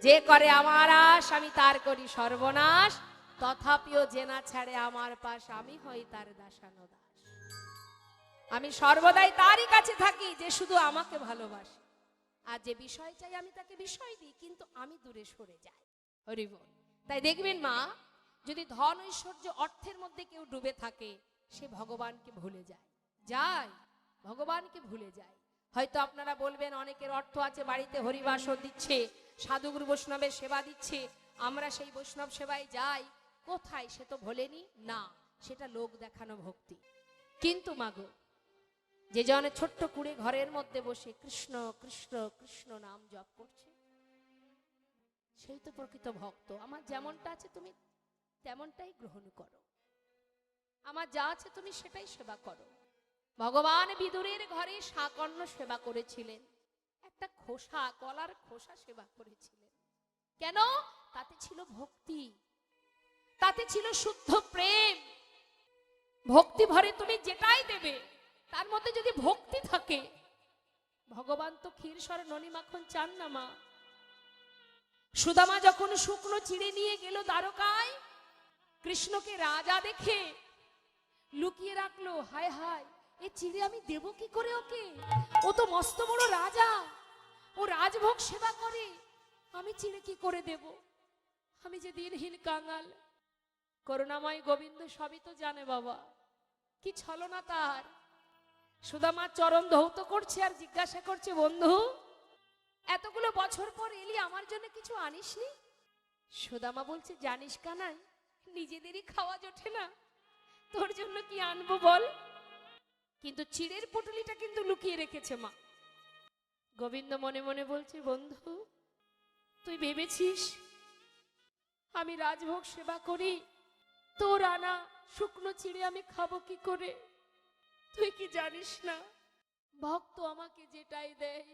যে করে আমার আশ আমি তার করি সর্বনাশ, তথাপিও জেনা ছাড়ে আমার পাশ আমি হই তার দাসানো দাস। আমি সর্বদাই তারই কাছে থাকি যে শুধু আমাকে ভালোবাসে, আর যে বিষয় চাই আমি তাকে বিষয় দিই, কিন্তু আমি দূরে সরে যাই। হরি বল। তাই দেখবেন মা, যদি ধন ঐশ্বর্য অর্থের মধ্যে কেউ ডুবে থাকে, সে ভগবানকে ভুলে যায় ভগবানকে ভুলে যায়। হয়তো আপনারা বলবেন অনেকের অর্থ আছে, বাড়িতে হরিবাসর দিচ্ছে, সাধুগুরু বৈষ্ণবের সেবা দিচ্ছে, আমরা সেই বৈষ্ণব সেবায় যাই, কোথায়? সে তো ভোলেনি না, সেটা লোক দেখানো ভক্তি। কিন্তু মাগো, যে জন ছোট্ট কুড়ে ঘরের মধ্যে বসে কৃষ্ণ কৃষ্ণ কৃষ্ণ নাম জপ করছে, সেই তো প্রকৃত ভক্ত। আমার যেমনটা আছে তুমি তেমনটাই গ্রহণ করো, আমার যা আছে তুমি সেটাই সেবা করো। ভগবান বিদুরের ঘরে শাকর্ণ সেবা করেছিলেন, একটা খোসা, কলার খোসা সেবা করেছিলেন। কেন? তাতে ছিল ভক্তি, তাতে ছিল শুদ্ধ প্রেম। ভক্তি ভরে তুমি যেটাই দেবে, তার মধ্যে যদি ভক্তি থাকে, ভগবান তো ক্ষীরসর ননি মাখন চান না মা। সুদামা যখন শুকনো চিড়ে নিয়ে গেল দ্বারকায়, কৃষ্ণকে রাজা দেখে লুকিয়ে রাখলো। হায় হায়, এই চিড়ে আমি দেব কি করে ওকে? ও তো মস্ত বড় রাজা, ও রাজভোগ সেবা করে, আমি চিড়ে কি করে দেব? আমি যে দিনহীন কাঙাল। করুণাময় গোবিন্দ সবই তো জানে বাবা, কি ছলনা তার। সুদামার চরণ ধৌত করছে আর জিজ্ঞাসা করছে, বন্ধু এতগুলো বছর পর এলি, আমার জন্য কিছু আনিসনি? সুদামা বলছে, জানিস কানাই, নিজেদেরই খাওয়া জোটে না, তোর জন্য কি আনবো বল? কিন্তু চিড়ের পুটুলিটা কিন্তু লুকিয়ে রেখেছে মা। গোবিন্দ মনে মনে বলছে, বন্ধু তুই ভেবেছিস আমি রাজভোগ সেবা করি, তোর আনা শুকনো চিড়ে আমি খাবো কি করে? তুই কি জানিস না, ভক্ত আমাকে যেটাই দেয়,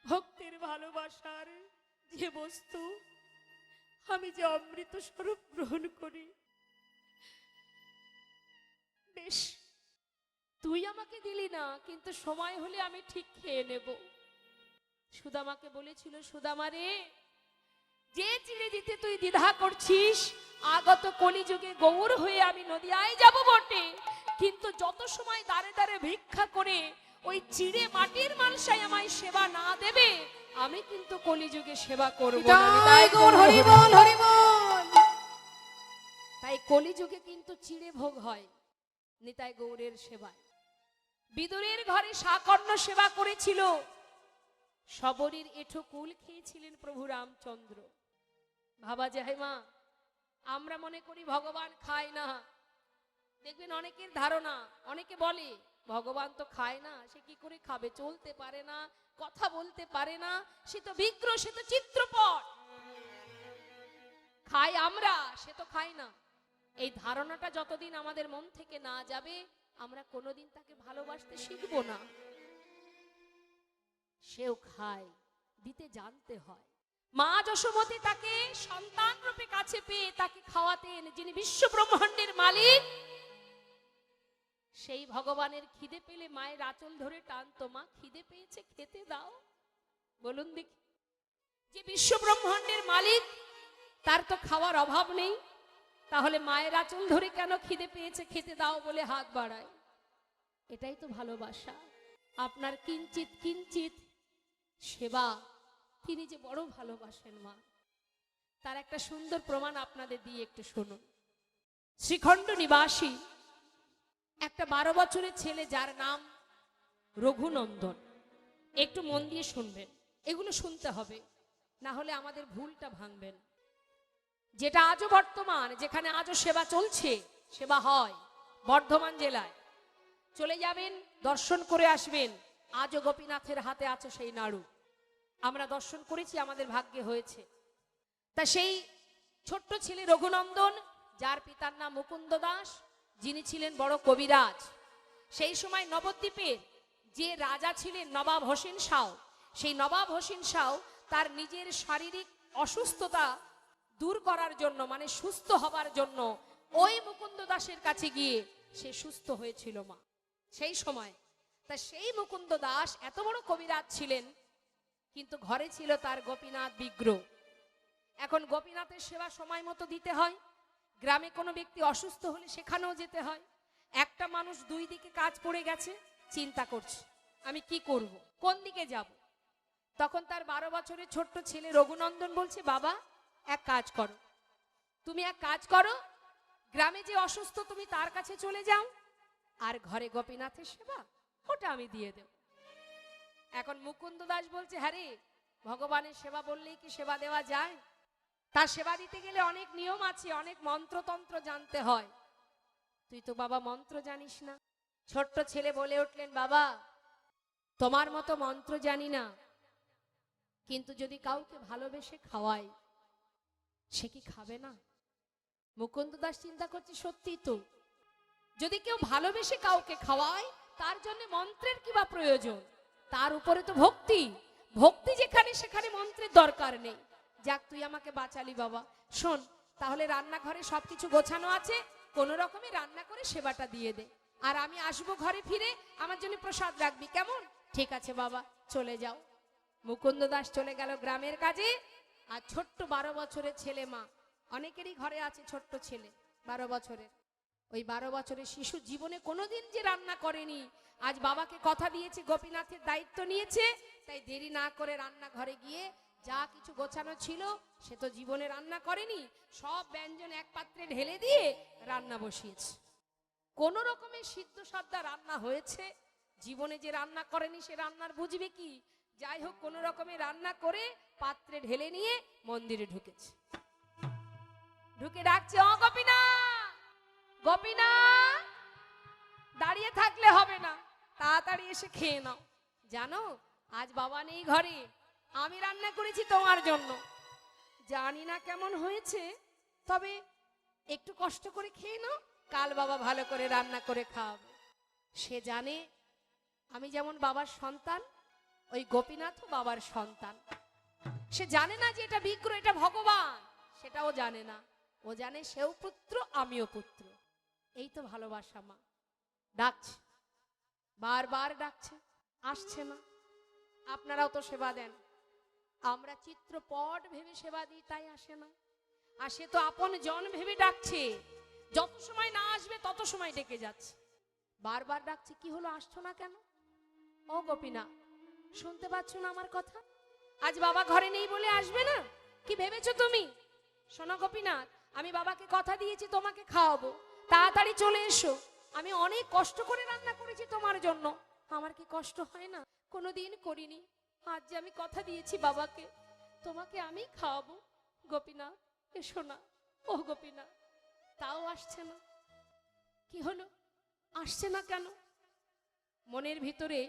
ভক্তের ভালোবাসার যে বস্তু, আমি যে অমৃত স্বরূপ গ্রহণ করি। বেশ, তুই আমাকে দিলি না, কিন্তু সময় হলে আমি ঠিক খেয়ে নেব। সুদামাকে বলেছিল, সুদামা রে, যে চিড়ে দিতে তুই দ্বিধা করছিস, আগত কলিযুগে গৌর হয়ে আমি নদিয়ায় যাব বটে, কিন্তু যত সময় দাঁড়ে দাঁড়ে ভিক্ষা করে ওই চিড়ে মাটির মানসাই আমায় সেবা না দেবে, আমি কিন্তু কলিযুগে সেবা করব না। তাই কলিযুগে কিন্তু চিড়ে ভোগ হয় নিতাই গৌরের সেবায়। বিদুরের ঘরে শাকর্ণ সেবা করেছিল, শবরীর এঁঠো কুল খেয়েছিলেন প্রভু রামচন্দ্র। ভাবা যায় মা, আমরা মনে করি ভগবান খায় না। দেখবেন অনেকের ধারণা, অনেকে বলে ভগবান তো খায় না, সে কি করে খাবে? চলতে পারে না, কথা বলতে পারে না, সে তো বিগ্রহ, সে তো চিত্রপট। খাই আমরা, সে তো খায় না। এই ধারণাটা যতদিন আমাদের মন থেকে না যাবে, আমরা কোনোদিন তাকে ভালোবাসতে শিখব না। সেও খায়, দিতে জানতে হয়। মা যশোমতী তাকে সন্তান রূপে কাছে পেয়ে তাকে খাওয়াতেন, যিনি বিশ্ব ব্রহ্মাণ্ডের মালিক। সেই ভগবানের খিদে পেলে মায়ের আঁচল ধরে টানতো, মা খিদে পেয়েছে, খেতে দাও। বলুন দেখি, যে বিশ্ব ব্রহ্মাণ্ডের মালিক, তার তো খাওয়ার অভাব নেই, তাহলে মায়ের আঁচল ধরে কেন খিদে পেয়েছে খেতে দাও বলে হাত বাড়ায়? এটাই তো ভালোবাসা। আপনার কিঞ্চিত কিঞ্চিত সেবা তিনি যে বড় ভালোবাসেন মা, তার একটা সুন্দর প্রমাণ আপনাদের দিয়ে একটু শুনুন। শ্রীখণ্ড নিবাসী একটা 12 বছরের ছেলে, যার নাম রঘুনন্দন। একটু মন দিয়ে শুনবেন, এগুলো শুনতে হবে, না হলে আমাদের ভুলটা ভাঙবেন। যেটা আজও বর্তমান, যেখানে আজও সেবা চলছে, সেবা হয় বর্ধমান জেলায়। চলে যাবেন, দর্শন করে আসবেন, আজও গোপীনাথের হাতে আছে সেই নাড়ু। আমরা দর্শন করেছি, আমাদের ভাগ্যে হয়েছে। তা সেই ছোট্ট ছেলে রঘুনন্দন, যার পিতার নাম মুকুন্দ দাস, যিনি ছিলেন বড় কবিরাজ। সেই সময় নবদ্বীপের যে রাজা ছিলেন নবাব হোসেন শাহ, সেই নবাব হোসেন শাহ তার নিজের শারীরিক অসুস্থতা দূর করার জন্য, মানে সুস্থ হবার জন্য, ওই মুকুন্দ দাসের কাছে গিয়ে সে সুস্থ হয়েছিল মা সেই সময়। তা সেই মুকুন্দ দাস এত বড় কবিরাজ ছিলেন, কিন্তু ঘরে ছিল তার গোপীনাথ বিগ্রহ। এখন গোপীনাথের সেবা সময় মতো দিতে হয়। গ্রামে কোনো ব্যক্তি অসুস্থ হলে সেখানেও যেতে হয়। একটা মানুষ দুই দিকে কাজ পড়ে গেছে, চিন্তা করছে আমি কি করব, কোন দিকে যাব। তখন তার 12 বছরের ছোট্ট ছেলে রঘুনন্দন বলছে, বাবা এক কাজ করো, তুমি এক কাজ করো, গ্রামে যে অসুস্থ তুমি তার কাছে চলে যাও, আর ঘরে গোপীনাথের সেবা ওটা আমি দিয়ে দেব। এখন মুকুন্দ দাস বলছে, হ্যাঁ রে, ভগবানের সেবা বললেই কি সেবা দেওয়া যায়? তার সেবা দিতে গেলে অনেক নিয়ম আছে, অনেক মন্ত্রতন্ত্র জানতে হয়। তুই তো বাবা মন্ত্র জানিস না। ছোট্ট ছেলে বলে উঠলেন, বাবা তোমার মতো মন্ত্র জানি না, কিন্তু যদি কাউকে ভালোবেসে খাওয়াই সে কি খাবে না? মুকুন্দ দাস চিন্তা করছে, সত্যি তো, যদি কেউ ভালোবেসে কাউকে খাওয়ায় তার জন্য মন্ত্রের কি বা প্রয়োজন? তার উপরে তো ভক্তি, ভক্তি যেখানে সেখানে মন্ত্রের দরকার নেই। যাক, তুই আমাকে বাঁচালি বাবা। শোন, তাহলে রান্নাঘরে সবকিছু গোছানো আছে, কোন রকমে রান্না করে সেবাটা দিয়ে দে, আর আমি আসবো ঘরে ফিরে, আমার জন্য প্রসাদ রাখবি, কেমন? ঠিক আছে বাবা, চলে যাও। মুকুন্দ দাস চলে গেল গ্রামের কাজে। আর ছোট্ট 12 বছরের ছেলে, মা অনেকেরই ঘরে আছে ছোট্ট ছেলে 12 বছরের, ওই 12 বছরের শিশু জীবনে কোনোদিন যে রান্না করেনি, আজ বাবাকে কথা দিয়েছে, গোপীনাথের দায়িত্ব নিয়েছে, তাই দেরি না করে রান্নাঘরে গিয়ে যা কিছু গোছানো ছিল সে তো জীবনে রান্না করেনি, সব ব্যঞ্জন এক পাত্রে ঢেলে দিয়ে রান্না বসিয়েছে। কোন রকমের সিদ্ধ সাদ্দা রান্না হয়েছে, জীবনে যে রান্না করেনি সে রান্নার বুঝবে কি? যাই হোক, কোন রকমে রান্না করে পাত্রে ঢেলে নিয়ে মন্দিরে ঢুকেছে। ঢুকে ডাকছে, ও গোপীনাথ, গোপীনাথ, দাঁড়িয়ে থাকলে হবে না, তাড়াতাড়ি এসে খেয়ে নাও। জানো আজ বাবা নেই ঘরে, আমি রান্না করেছি তোমার জন্য। জানি না কেমন হয়েছে, তবে একটু কষ্ট করে খেয়ে নাও, কাল বাবা ভালো করে রান্না করে খাওয়াবে। সে জানে আমি যেমন বাবার সন্তান, ওই গোপীনাথও বাবার সন্তান। সে জানে না যে এটা বিগ্রহ, এটা ভগবান, সেটাও জানে না। ও জানে সেও পুত্র, আমিও পুত্র। এই তো ভালোবাসা। মা ডাকছে, বারবার ডাকছে, আসছে না। আপনারাও তো সেবা দেন, আমরা চিত্রপট ভেবে সেবা দিই, তাই আসে না। আর সে তো আপন জন ভেবে ডাকছে, যত সময় না আসবে তত সময় ডেকে যাচ্ছে। বারবার ডাকছে, কি হলো, আসছো না কেন? ও গোপীনাথ, শুনতে পাচ্ছ না আমার কথা? আজ বাবা ঘরে নেই বলে আসবে না? কি ভেবেছো তুমি? শোনো গোপীনাথ, আমি বাবাকে কথা দিয়েছি তোমাকে খাওয়াবো, তাড়াতাড়ি চলে এসো। আমি অনেক কষ্ট করে রান্না করেছি তোমার জন্য, আমার কি কষ্ট হয় না? কোনোদিন করিনি, আজ যে আমি কথা দিয়েছি বাবাকে, তোমাকে আমি খাওয়াবো। গোপীনাথ এসো না। ও গোপীনাথ, তাও আসছে না। কি হলো, আসছে না কেন? মনের ভিতরে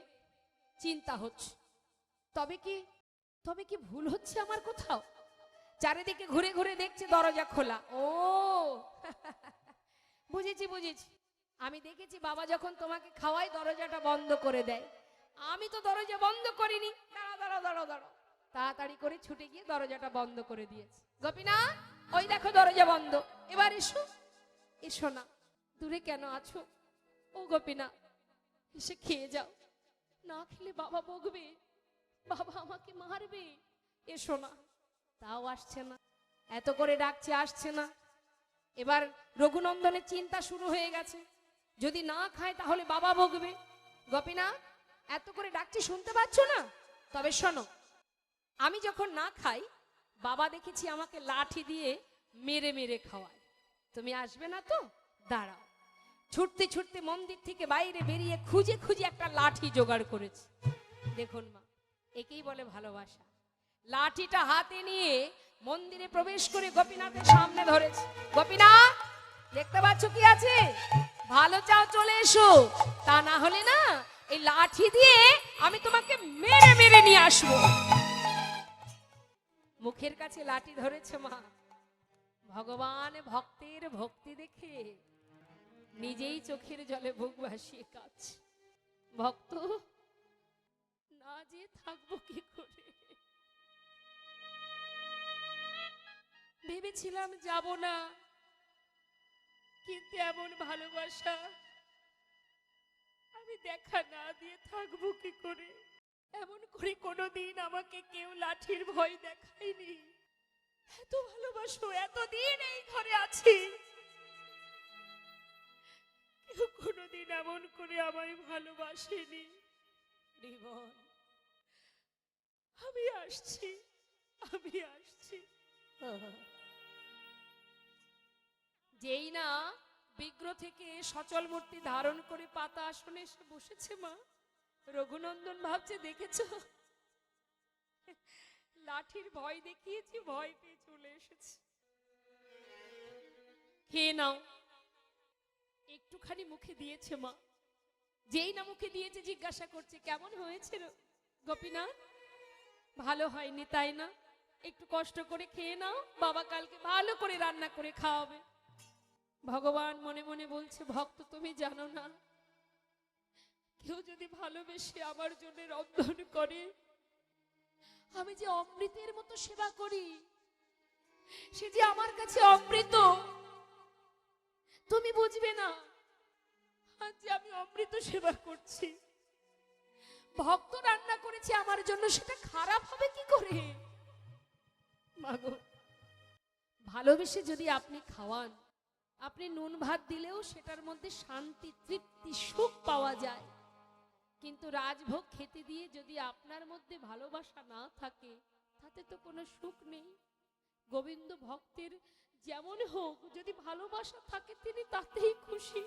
চিন্তা হচ্ছে, তবে কি ভুল হচ্ছে আমার কোথাও? চারিদিকে ঘুরে ঘুরে দেখছে দরজা খোলা। ও বুঝেছি, আমি দেখেছি বাবা যখন তোমাকে খাওয়ায় দরজাটা বন্ধ করে দেয়, আমি তো দরজা বন্ধ করিনি। দাঁড়াও, তাড়াতাড়ি করে ছুটে গিয়ে দরজাটা বন্ধ করে দিয়েছে। গোপীনাথ, ওই দেখো দরজা বন্ধ, এবার এসো। এসো না, দূরে কেন আছো? ও গোপীনাথ, এসে খেয়ে যাও, না খেলে বাবা বকবে, বাবা আমাকে মারবে। এসো না। তাও আসছে না, এত করে ডাকছে, আসছে না। এবার রঘুনন্দনের চিন্তা শুরু হয়ে গেছে, যদি না খায় তাহলে বাবা বকবে। গোপীনাথ, এত করে ডাকছি শুনতে পাচ্ছ না? তবে শোনো, আমি যখন না খাই বাবা দেখেছি আমাকে লাঠি দিয়ে মেরে মেরে খাওয়ায়, তুমি আসবে না তো? দাঁড়াও। ছুটতে ছুটতে মন্দির থেকে বাইরে বেরিয়ে খুঁজে খুঁজে একটা লাঠি জোগাড় করেছে। দেখুন মা, একেই বলে ভালোবাসা। লাঠিটা হাতে নিয়ে মন্দিরে প্রবেশ করে গোপীনাথের সামনে ধরেছে। গোপীনাথ, দেখতে পাচ্ছ কি আছে? ভালো চাও চলে এসো, তা না হলে না এই লাঠি দিয়ে আমি তোমাকে মেরে মেরে নিয়ে আসবো। মুখের কাছে লাঠি ধরেছে মা। ভগবান ভক্তের ভক্তি দেখে নিজেই চোখের জলে বুক ভাসিয়ে কাঁদছে। ভক্ত, না যে থাকবো কি করে? ভেবেছিলাম যাব না, কিন্তু এমন ভালোবাসা আমি দেখা না দিয়ে থাকবো কি করে? এমন করে কোনোদিন আমাকে কেউ লাঠির ভয় দেখায়নি। এত ভালোবাসো, এতদিন এই ঘরে আছি, কেউ কোনোদিন এমন করে আমায় ভালোবাসেনি। রিবন, আমি আসছি, আমি আসছি। যেই না বিগ্রহ থেকে সচল মূর্তি ধারণ করে পাতা আসনে এসে বসেছে মা, রঘুনন্দন ভাবছে দেখেছো, লাঠির ভয় দেখিয়েছি, ভয় পেয়ে চলে এসেছে। খেয়ে নাও। একটুখানি মুখে দিয়েছে মা, যেই না মুখে দিয়েছে জিজ্ঞাসা করছে কেমন হয়েছে গোপীনাথ? ভালো হয়নি তাই না? একটু কষ্ট করে খেয়ে নাও, বাবা কালকে ভালো করে রান্না করে খাওয়াবে। ভগবান মনে মনে বলছে, ভক্ত তুমি জানো না, কেউ যদি ভালোবেসে আমার জন্য রন্ধন করে, আমি যে অমৃতের মতো সেবা করি, সে যে আমার কাছে অমৃত, তুমি বুঝবে না আজ যে আমি অমৃত সেবা করছি। ভক্ত রান্না করেছে আমার জন্য, সেটা খারাপ হবে কি করে? মাগো, ভালোবেসে যদি আপনি খাওয়ান, আপনি নুন ভাত দিলেও সেটার মধ্যে শান্তি, তৃপ্তি, সুখ পাওয়া যায়। কিন্তু রাজভোগ খেতে দিয়ে যদি আপনার মধ্যে ভালোবাসা না থাকে, তাতে তো কোনো সুখ নেই। গোবিন্দ ভক্তের যেমন হোক, যদি ভালোবাসা থাকে তিনি তাতেই খুশি।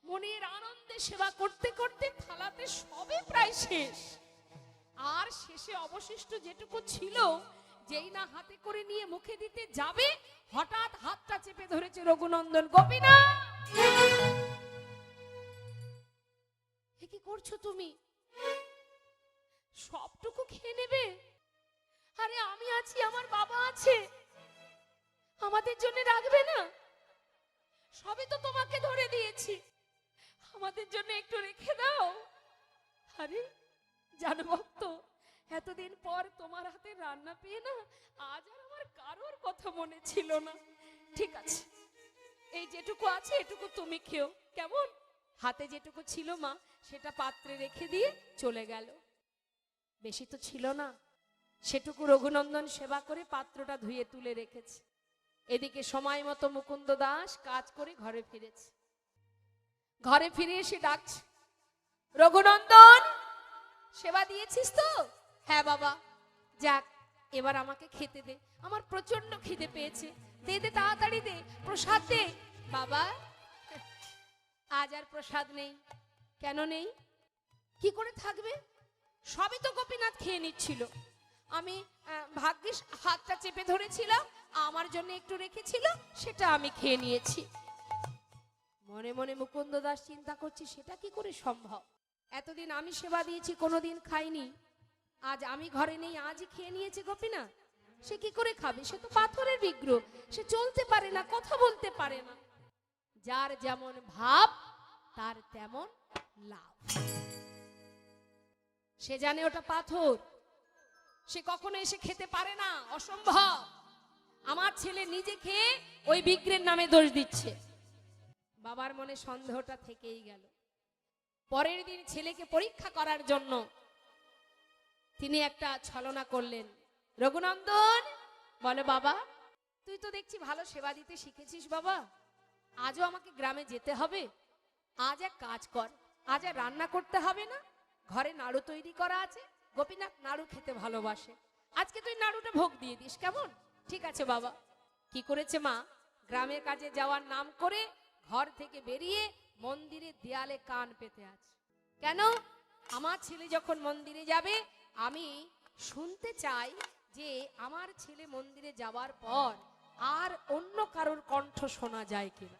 মনের আনন্দে সেবা করতে করতে থালাতে সবে প্রায় শেষ, আর শেষে অবশিষ্ট যেটুকু ছিল, যেই না হাতে করে নিয়ে মুখে দিতে যাবে, হঠাৎ হাতটা চেপে ধরেছে রঘুনন্দন। গোপীনাথ, কি করছো তুমি? সবটুকু খেয়ে নেবে? আরে আমি আছি, আমার বাবা আছে, আমাদের জন্য রাখবে না? সবই তো তোমাকে ধরে দিয়েছি, আমাদের জন্য একটু রেখে দাও। আরে জানো ভক্ত, এতদিন পর তোমার হাতে রান্না পেয়ে না, আজ আর আমার কারোর কথা মনে ছিল না। ঠিক আছে, এই যেটুকু আছে এটুকু তুমি খেও, কেমন? হাতে যেটুকু ছিল মা, সেটা পাত্রে রেখে দিয়ে চলে গেল। বেশি তো ছিল না, সেটুকু রঘুনন্দন সেবা করে পাত্রটা ধুয়ে তুলে রেখেছে। এদিকে সময় মতো মুকুন্দ দাস কাজ করে ঘরে ফিরেছে। ঘরে ফিরে এসে ডাকছে, রঘুনন্দন, সেবা দিয়েছিস তো? হ্যাঁ বাবা। যাক, এবার আমাকে খেতে দে, আমার প্রচন্ড খিদে পেয়েছে, দে দে তাড়াতাড়ি দে, প্রসাদ দে। বাবা, আজ আর প্রসাদ নেই। কেন নেই? কি করে থাকবে? সবই তো গোপীনাথ খেয়ে নিচ্ছিল, আমি ভাগ্যিস হাতটা চেপে ধরেছিলাম, আমার জন্য একটু রেখেছিল, সেটা আমি খেয়ে নিয়েছি। মনে মনে মুকুন্দ দাস চিন্তা করছি, সেটা কি করে সম্ভব? এতদিন আমি সেবা দিয়েছি, কোনোদিন খাইনি, আজ আমি ঘরে নেই, আজই খেয়ে নিয়েছে গোপীনাথ। সে কি করে খাবে? সে তো পাথরের বিগ্রহ, সে চলতে পারে না, কথা বলতে পারে না। যার যেমন ভাব তার তেমন লাভ। সে জানে ওটা পাথর, সে কখনো এসে খেতে পারে না, অসম্ভব। আমার ছেলে নিজে খেয়ে ওই বিগ্রহের নামে দোষ দিচ্ছে। বাবার মনে সন্দেহটা থেকেই গেল। পরের দিন ছেলেকে পরীক্ষা করার জন্য তিনি একটা ছলনা করলেন। রঘুনন্দন, বলে বাবা, তুই তো দেখছি ভালো সেবা দিতে শিখেছিস বাবা, আজও আমাকে গ্রামে যেতে হবে। আজ এক কাজ কর, আজ আর রান্না করতে হবে না, ঘরে নাড়ু তৈরি করা আছে, গোপীনাথ নাড়ু খেতে ভালোবাসে, আজকে তুই নাড়ুটা ভোগ দিয়ে দিস, কেমন? ঠিক আছে বাবা। কি করেছে মা, গ্রামের কাজে যাওয়ার নাম করে ঘর থেকে বেরিয়ে মন্দিরের দেয়ালে কান পেতে আছে। কেন? আমার ছেলে যখন মন্দিরে যাবে, আমি শুনতে চাই যে আমার ছেলে মন্দিরে যাওয়ার পর আর অন্য কারোর কণ্ঠ শোনা যায় কিনা।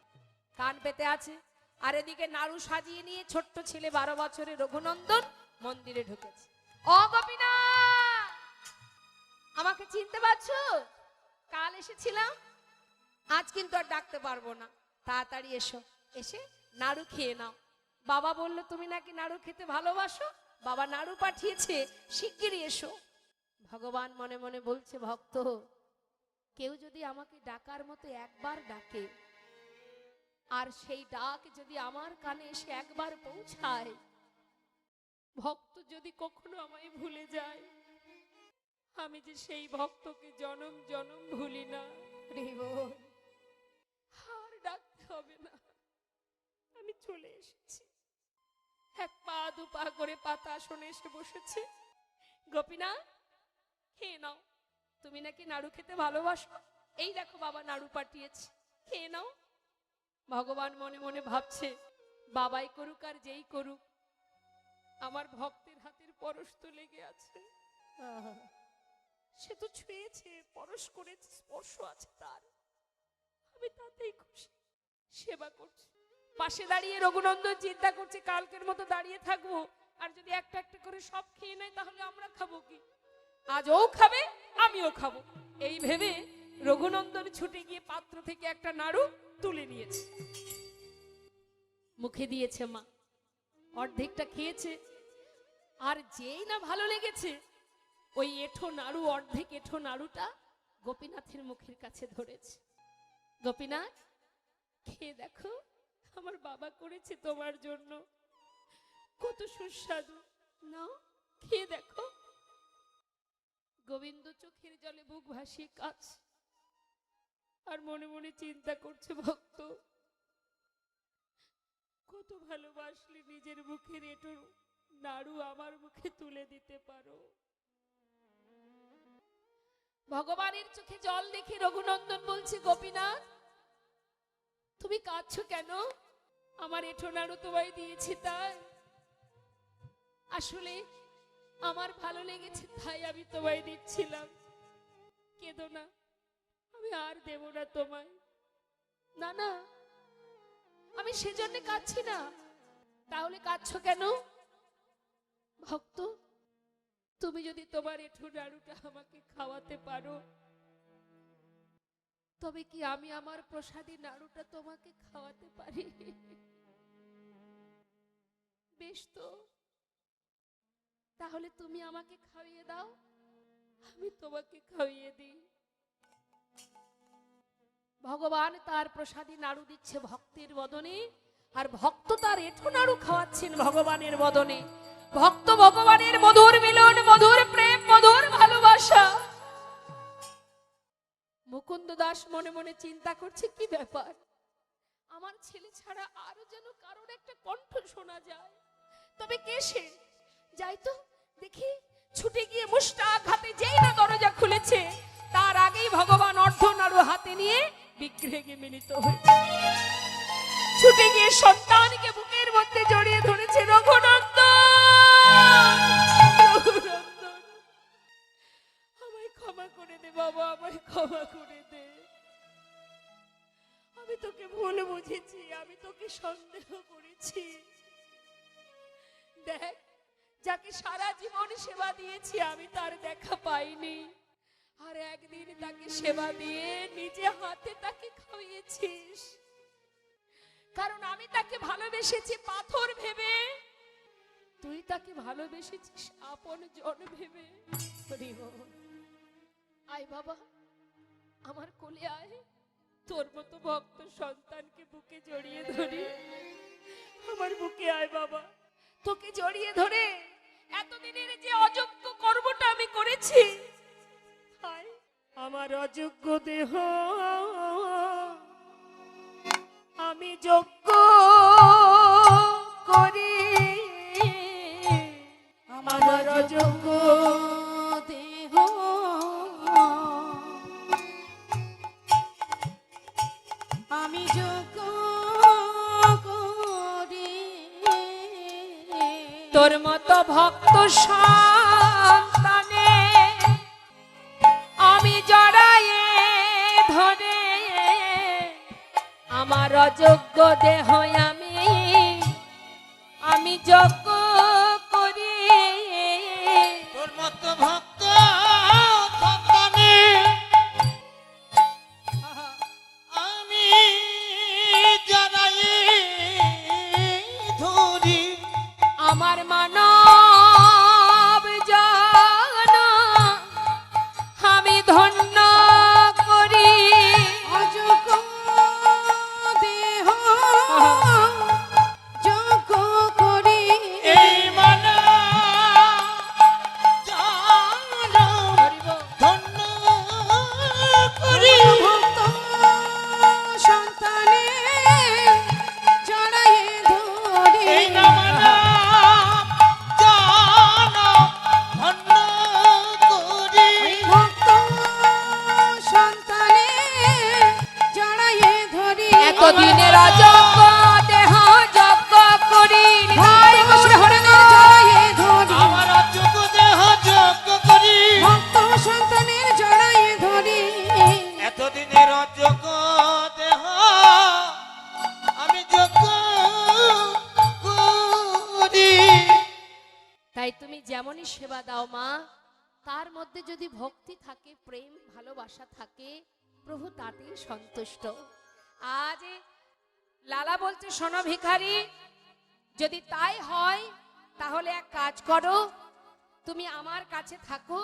কান পেতে আছে। আর এদিকে নাড়ু সাজিয়ে নিয়ে ছোট্ট ছেলে 12 বছরের রঘুনন্দন মন্দিরে ঢুকেছে। ও গোপীনাথ, আমাকে চিনতে পারছো? কাল এসেছিলাম, আজ কিন্তু আর ডাকতে পারবো না, তাড়াতাড়ি এসো, এসে নাড়ু খেয়ে নাও। বাবা বললো তুমি নাকি নাড়ু খেতে ভালোবাসো, বাবা নাড়ু পাঠিয়েছে, শিগগিরই এসো। ভগবান মনে মনে বলছে, ভক্ত, কেউ যদি আমাকে ডাকার মতো একবার ডাকে, আর সেই ডাক যদি আমার কানে এসে একবার পৌঁছায়, ভক্ত যদি কখনো আমায় ভুলে যায়, আমি যে সেই ভক্তকে জনম জনম ভুলি না। আর ডাকতে হবে না, আমি চলে এসেছি। এক পা দু পা করে পাতা আসনে এসে বসেছে। গোপীনাথ, খেয়ে নাও, তুমি নাকি নাড়ু খেতে ভালোবাসো, এই দেখো বাবা নাড়ু পাঠিয়েছে, খেয়ে নাও। ভগবান মনে মনে ভাবছে, বাবাই করুক আর যেই করুক, আমার ভক্তের হাতের পরশ তো লেগে আছে। সে তো ছুঁয়েছে, পরশ করেছে, স্পর্শ আছে তার, আমি তাতেই খুশি। সেবা করছে, পাশে দাঁড়িয়ে রঘুনন্দন চিন্তা করছে কালকের মতো দাঁড়িয়ে থাকবো, আর যদি একটা একটা করে সব খেয়ে নেয় তাহলে আমরা খাবো কি? আজ ও খাবে, আমিও খাবো, এই ভেবে রঘুনন্দন ছুটে গিয়ে পাত্র থেকে একটা নাড়ু তুলে নিয়েছে, মুখে দিয়েছে। মা অর্ধেকটা খেয়েছে, আর যেই না ভালো লেগেছে, ওই এঁঠো নাড়ু, অর্ধেক এঁঠো নাড়ুটা গোপীনাথের মুখের কাছে ধরেছে। গোপীনাথ, খেয়ে দেখো, আমার বাবা করেছে তোমার জন্য, কত সুস্বাদু, নাও খেয়ে দেখো। গোবিন্দ চোখের জলে বুক ভাসিয়ে কাঁদছে, আর মনে মনে চিন্তা করছে, ভক্ত কত ভালোবাসলে নিজের মুখের এঁটো নাড়ু আমার মুখে তুলে দিতে পারো। ভগবানের চোখে জল দেখে রঘুনন্দন বলছে, গোপীনাথ তুমি কাঁদছো কেন? আমার এঁঠো নাড়ু তোমায় দিয়েছি তাই, আসলে আমার ভালো লেগেছে তাই আমি তোমায় দিচ্ছিলাম, কেঁদো না, আমি আর দেব না তোমায়। না না, আমি সেজন্য কাঁদছি না। তাহলে কাঁদছো কেন? ভক্ত, তুমি যদি তোমার এঁঠো নাড়ুটা আমাকে খাওয়াতে পারো, তবে কি আমি আমার প্রসাদী নাড়ুটা তোমাকে খাওয়াতে পারি? বেশ তো, তাহলে তুমি আমাকে খাইয়ে দাও, আমি তোমাকে খাইয়ে দিই। ভগবান তার প্রসাদী নাড়ু দিচ্ছে ভক্তের বদনে, আর ভক্ত তার এঁঠো নাড়ু খাওয়াচ্ছেন ভগবানের বদনে। ভক্ত ভগবানের মধুর মিলন, মধুর প্রেম, মধুর ভালোবাসা। মুকুন্দ দাস মনে মনে চিন্তা করছে, কি ব্যাপার, আমার ছেলে ছাড়া আরো যেন কারোর একটা কণ্ঠ শোনা যায়, তবে কে সে? যাই তো দেখি। ছুটে গিয়ে মুষ্টাক হাতে যেই না দরজা খুলেছে, তার আগেই ভগবান অর্ধনাড়ু হাতে নিয়ে বিগ্রহে মিলিত হয়েছে। ছুটে গিয়ে সন্তানকে বুকের মধ্যে জড়িয়ে ধরেছে। রঘুনন্দন, রঘুনন্দন, আমায় ক্ষমা করে দে বাবা, আমায় ক্ষমা করে দে, আমি তোকে ভুল বুঝেছি, আমি তোকে সন্দেহ করেছি। দেখ, যাকে সারা জীবন সেবা দিয়েছি আমি তার দেখা পাইনি, আর একদিন তাকে সেবা দিয়ে নিজে হাতে তাকে খাইয়েছিস, কারণ আমি তাকে ভালোবেসেছি পাথর ভেবে, তুই তাকে ভালোবেসেছিস আপন জন ভেবে। আয় বাবা, আমার কোলে আয়, তোর মতো ভক্ত সন্তানকে বুকে জড়িয়ে ধরি, আমার বুকে আয় বাবা, তোকে জড়িয়ে ধরে এতদিনের যে অযোগ্য কর্মটা আমি করেছি, আমার অযোগ্য দেহ আমি যোগ্য করি, আমার অযোগ্য দেহ আমি যোগ্য করি, তোর মতো ভক্ত সন্তানে আমি জড়ায়ে ধরে, আমার অযোগ্য দেহ আমি যোগ্য করি, তোর মতো ভক্ত সন্তানে আমি জড়ায়ে ধরি, আমার মানব জন আমি ধন্য করি, অযোগ্য দেহ যোগ্য করি, মধ্যে যদি ভক্তি থাকে, প্রেম ভালোবাসা থাকে, প্রভু তাতেই সন্তুষ্ট। আজ লালা বলছে, শোনো ভিখারি, যদি তাই হয় তাহলে এক কাজ করো, তুমি আমার কাছে থাকো,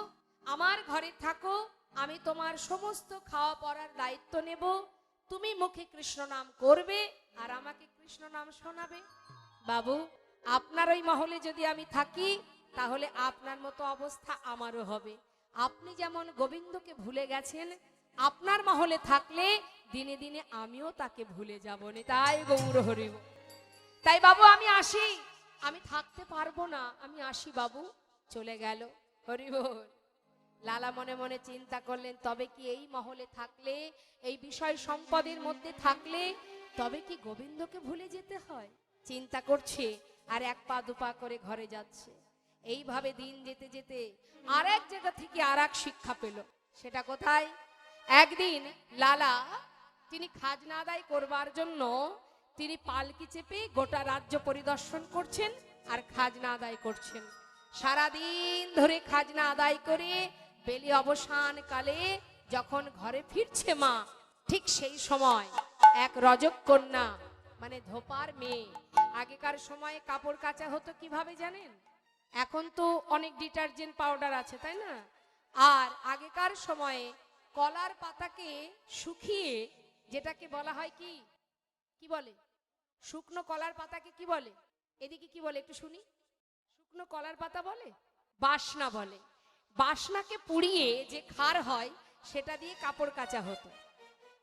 আমার ঘরে থাকো, আমি তোমার সমস্ত খাওয়া পড়ার দায়িত্ব নেব, তুমি মুখে কৃষ্ণ নাম করবে আর আমাকে কৃষ্ণ নাম শোনাবে। বাবু, আপনার ওই মহলে যদি আমি থাকি তাহলে আপনার মতো অবস্থা আমারও হবে। আপনি যেমন গোবিন্দকে ভুলে গেছেন, আপনার মহলে থাকলে দিনে দিনে আমিও তাকে ভুলে যাব না। তাই গৌর হরি বল। তাই বাবু আমি আসি, আমি থাকতে পারবো না, আমি আসি বাবু। চলে গেল। হরি বল। লালা মনে মনে চিন্তা করলেন, তবে কি এই মহলে থাকলে, এই বিষয় সম্পদের মধ্যে থাকলে তবে কি গোবিন্দকে ভুলে যেতে হয়? চিন্তা করছে আর এক পা দুপা করে ঘরে যাচ্ছে। এইভাবে দিন যেতে যেতে আর এক জায়গা থেকে আর এক শিক্ষা পেল। সেটা কোথায়? একদিন লালা তিনি খাজনা আদায় করবার জন্য তিনি পালকি চেপে গোটা রাজ্য পরিদর্শন করছেন আর খাজনা আদায় করছেন। সারাদিন ধরে খাজনা আদায় করে বেলি অবসান কালে যখন ঘরে ফিরছে মা, ঠিক সেই সময় এক রজক কন্যা, মানে ধোপার মেয়ে। আগেকার সময়ে কাপড় কাচা হতো কিভাবে জানেন? এখন তো অনেক ডিটারজেন্ট পাউডার আছে, তাই না? আর আগেকার সময়ে কলার পাতাকে শুকিয়ে, যেটাকে বলা হয় কি কি বলে, শুকনো কলার পাতাকে কি বলে? এদিকে কি বলে একটু শুনি। শুকনো কলার পাতা বলে, বাসনা বলে। বাসনাকে পুড়িয়ে যে খার হয় সেটা দিয়ে কাপড় কাচা হতো।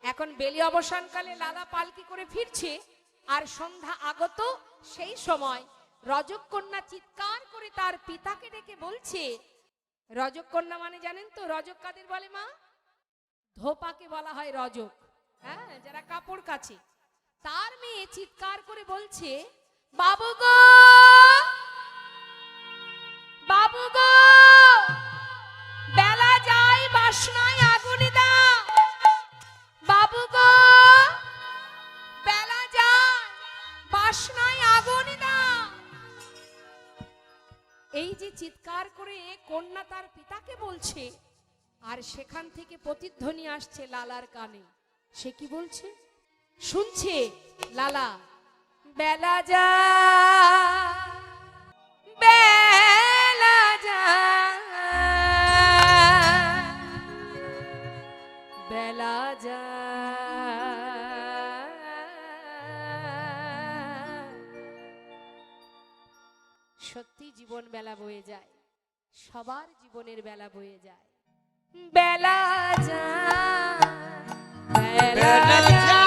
এখন বেলি অবসানকালে লালা পালকি করে ফিরছে আর সন্ধ্যা আগত, সেই সময় রজক কন্যা চিৎকার করে তার পিতাকে ডেকে বলছে, রজক কন্যা মানে জানেন তো রজক কাদের বলে মা? ধোপাকে বলা হয় রজক, হ্যাঁ, যারা কাপড় কাচে। তার মেয়ে চিৎকার করে বলছে, বাবু গো, বাবু গো, বেলা যায় বাসনায় আগুন দাও, বাবু গো, বেলা যায় বাসনায় আগুন দাও। এই যে চিৎকার করে কন্যা তার পিতাকে বলছে, আর সেখান থেকে প্রতিধ্বনি আসছে লালার কানে। সে কি বলছে? শুনছে লালা, বেলা যায়, বেলা যায়, বেলা যায়। সত্যি জীবন বেলা বয়ে যায়, সবার জীবনের বেলা বয়ে যায়। বেলা যায়, বেলা যায়,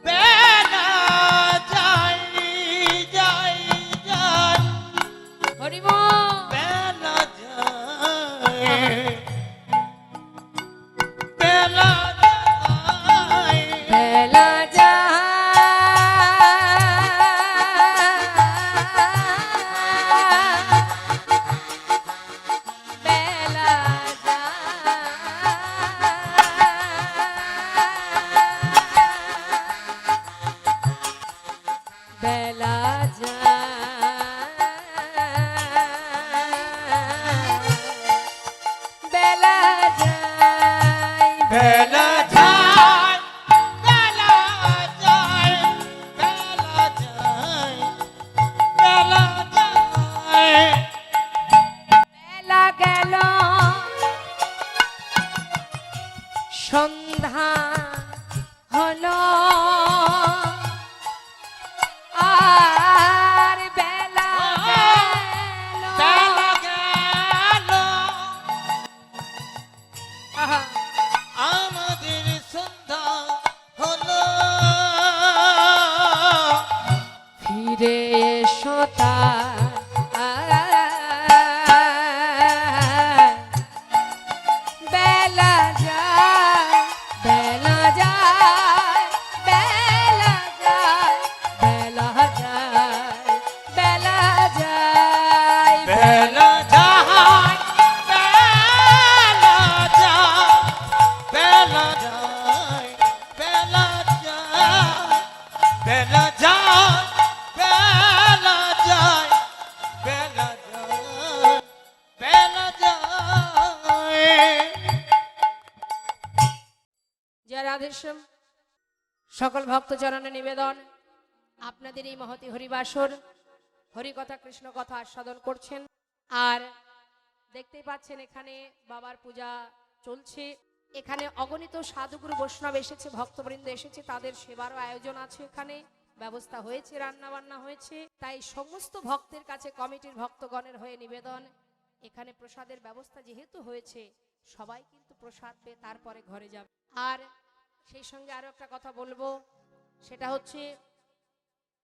বেলা যায়, যায়, যায়, হরি বল। বেলা যায়, বেলা যায়, বেলা যায়, আপনাদের সকল ভক্তচরণে নিবেদন, আপনাদের এই মহতি হরিবাসর হরিকথা কৃষ্ণ কথা আস্বাদন করছেন। আর দেখতেই পাচ্ছেন এখানে বাবার পূজা চলছে। এখানে অগণিত সাধুগুরু বৈষ্ণব এসেছে, ভক্তবৃন্দ এসেছে, তাদের সেবারও আয়োজন আছে, এখানে ব্যবস্থা হয়েছে, রান্না বান্না হয়েছে। তাই সমস্ত ভক্তের কাছে কমিটির ভক্তগণের হয়ে নিবেদন, এখানে প্রসাদের ব্যবস্থা যেহেতু হয়েছে, সবাই কিন্তু প্রসাদ পেয়ে তারপরে ঘরে যাবে। আর সেই সঙ্গে আরো একটা কথা বলবো, সেটা হচ্ছে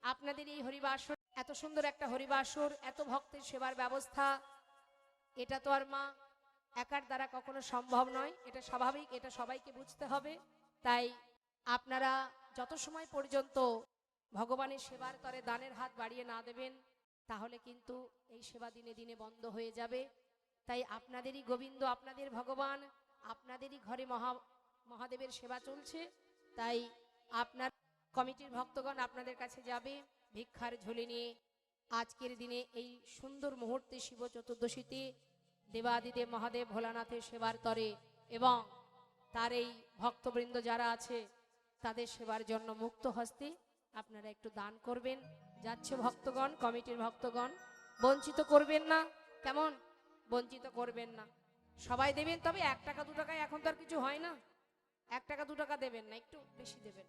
আপনাদের এই হরিবাসর, এত সুন্দর একটা হরিবাসর, এত ভক্তের সেবার ব্যবস্থা, এটা তো আর মা একার দ্বারা কখনো সম্ভব নয়। এটা স্বাভাবিক, এটা সবাইকে বুঝতে হবে। তাই আপনারা যত সময় পর্যন্ত ভগবানের সেবার তরে দানের হাত বাড়িয়ে না দেবেন, তাহলে কিন্তু এই সেবা দিনে দিনে বন্ধ হয়ে যাবে। তাই আপনাদেরই গোবিন্দ, আপনাদের ভগবান, আপনাদেরই ঘরে মহাদেবের সেবা চলছে। তাই আপনার কমিটির ভক্তগণ আপনাদের কাছে যাবে ভিক্ষার ঝুলি নিয়ে। আজকের দিনে এই সুন্দর মুহূর্তে শিব চতুর্দশীতে দেবাদিদেব মহাদেব ভোলানাথের সেবার তরে এবং তার এই ভক্তবৃন্দ যারা আছে তাদের সেবার জন্য মুক্ত হস্তে আপনারা একটু দান করবেন। যাচ্ছে ভক্তগণ, কমিটির ভক্তগণ, বঞ্চিত করবেন না, কেমন? বঞ্চিত করবেন না, সবাই দেবেন। তবে 1 টাকা 2 টাকায় এখন তো আর কিছু হয় না, 1 টাকা 2 টাকা দেবেন না, একটু বেশি দেবেন।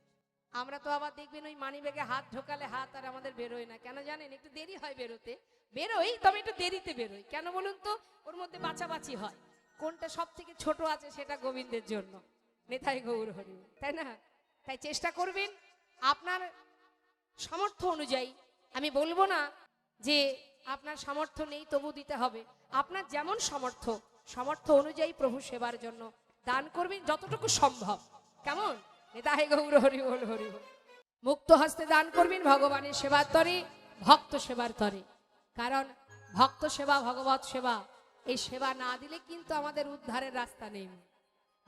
আমরা তো আবার দেখবেন ওই মানি ব্যাগে হাত ঢোকালে হাত আর আমাদের বেরোয় না, কেন জানেন? একটু দেরি হয় বেরোতে, বেরোই তবে একটু দেরিতে বেরোই। কেন বলুন তো? ওর মধ্যে বাছাবাছি হয়, কোনটা সব থেকে ছোট আছে সেটা গোবিন্দের জন্য, নেতাই গৌর হরি, তাই না? তাই চেষ্টা করবেন আপনার সামর্থ্য অনুযায়ী। আমি বলবো না যে আপনার সামর্থ্য নেই তবু দিতে হবে, আপনার যেমন সামর্থ্য অনুযায়ী প্রভু সেবার জন্য দান করবেন যতটুকু সম্ভব, কেমন? নেতাই গৌর হরি বল, হরি বল। মুক্ত হস্তে দান করবেন ভগবানের সেবার তরে, ভক্ত সেবার তরে। কারণ ভক্ত সেবা, ভগবত সেবা, এই সেবা না দিলে কিন্তু আমাদের উদ্ধারের রাস্তা নেই।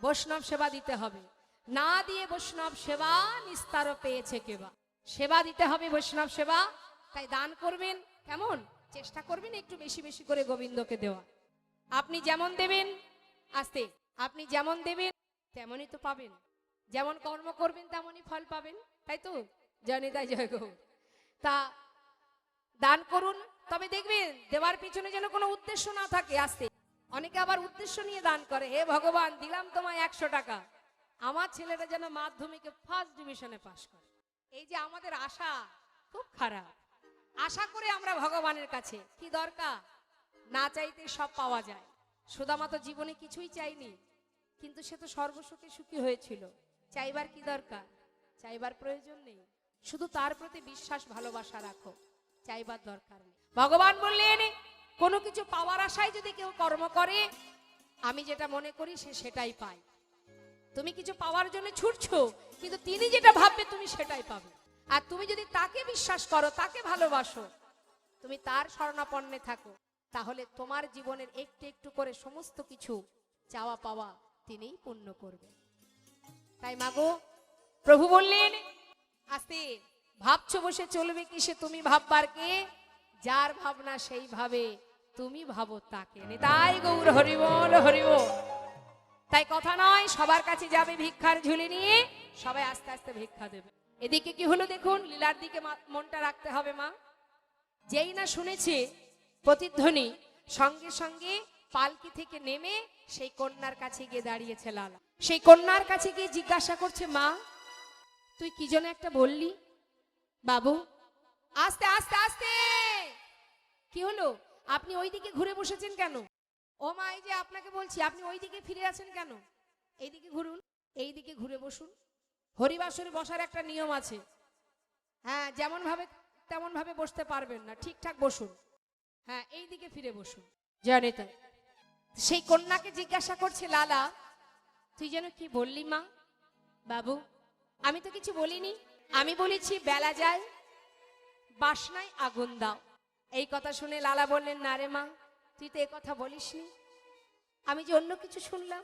বৈষ্ণব সেবা দিতে হবে, না দিয়ে বৈষ্ণব সেবা নিস্তার পেয়েছে কেবা। সেবা দিতে হবে বৈষ্ণব সেবা, তাই দান করবেন, কেমন? চেষ্টা করবেন একটু বেশি বেশি করে গোবিন্দকে দেওয়া। আপনি যেমন দেবেন, আস্তে, আপনি যেমন দেবেন তেমনই তো পাবেন, যেমন কর্ম করবেন তেমনই ফল পাবেন, তাই তো? জানি, তাই জয় গো। তা দান করুন, তবে দেখবেন দেওয়ার পিছনে যেন কোনো উদ্দেশ্য না থাকে। আস্তে, অনেকে আবার উদ্দেশ্য নিয়ে দান করে, হে ভগবান দিলাম তোমায় 100 টাকা, আমার ছেলেটা যেন মাধ্যমিকে ফার্স্ট ডিভিশনে পাশ করে। এই যে আমাদের আশা খুব খারাপ, আশা করে আমরা ভগবানের কাছে কি দরকার? না চাইতে সব পাওয়া যায়। সুদামা তো জীবনে কিছুই চাইনি, কিন্তু সে তো সর্বসুখে সুখী হয়েছিল। চাইবার কি দরকার? চাইবার প্রয়োজন নেই, শুধু তার প্রতি বিশ্বাস ভালোবাসা রাখো, চাইবার দরকার নেই। ভগবান বললেন কোনো কিছু পাওয়ার আশায় যদি কেউ কর্ম করে, আমি যেটা মনে করি সে সেটাই পায়। তুমি কিছু পাওয়ার জন্য ছুটছো, কিন্তু তিনি যেটা ভাববে তুমি সেটাই পাবে। আর তুমি যদি তাকে বিশ্বাস করো, তাকে ভালোবাসো, তুমি তার শরণাপন্নে থাকো, তাহলে তোমার জীবনের একটু একটু করে সমস্ত কিছু চাওয়া পাওয়া তিনিই পূর্ণ করবে। তাই মাগো, প্রভু বললেন আস্তে, ভাবছো বসে চলবে কি সে তুমি ভাববার কে? যার ভাবনা সেই ভাবে, তুমি ভাবো তাকে। তাই গৌর হরি বল, হরি বল। তাই কথা নয়, সবার কাছে যাবে ভিক্ষার ঝুলি নিয়ে, সবাই আস্তে আস্তে ভিক্ষা দেবে। এদিকে কি হলো দেখুন, লীলার দিকে মনটা রাখতে হবে মা। যেই না শুনেছে প্রতিধ্বনি, সঙ্গে সঙ্গে পালকি থেকে নেমে সেই কন্যার কাছে গিয়ে দাঁড়িয়েছে লালা। সেই কন্যার কাছে গিয়ে জিজ্ঞাসা করছে, মা তুই কি যেন একটা বললি? বাবু আস্তে আস্তে আস্তে, কি হলো? আপনি ওইদিকে ঘুরে বসেছেন কেন? ও মা, এই যে আপনাকে বলছি, আপনি ওইদিকে ফিরে আছেন কেন? এইদিকে ঘুরুন, এইদিকে ঘুরে বসুন। হরিবাসরে বসার একটা নিয়ম আছে, হ্যাঁ, যেমন ভাবে তেমন ভাবে বসতে পারবেন না, ঠিকঠাক বসুন। হ্যাঁ, এইদিকে ফিরে বসুন। জানে তাই সেই কন্যাকে জিজ্ঞাসা করছে লালা, তুই যেন কি বললি মা? বাবু আমি তো কিছু বলিনি, আমি বলেছি বেলা যায় বাসনায় আগুন দাও। এই কথা শুনে লালা বললেন, না রে মা, তুই তো এই কথা বলিসনি, আমি যে অন্য কিছু শুনলাম।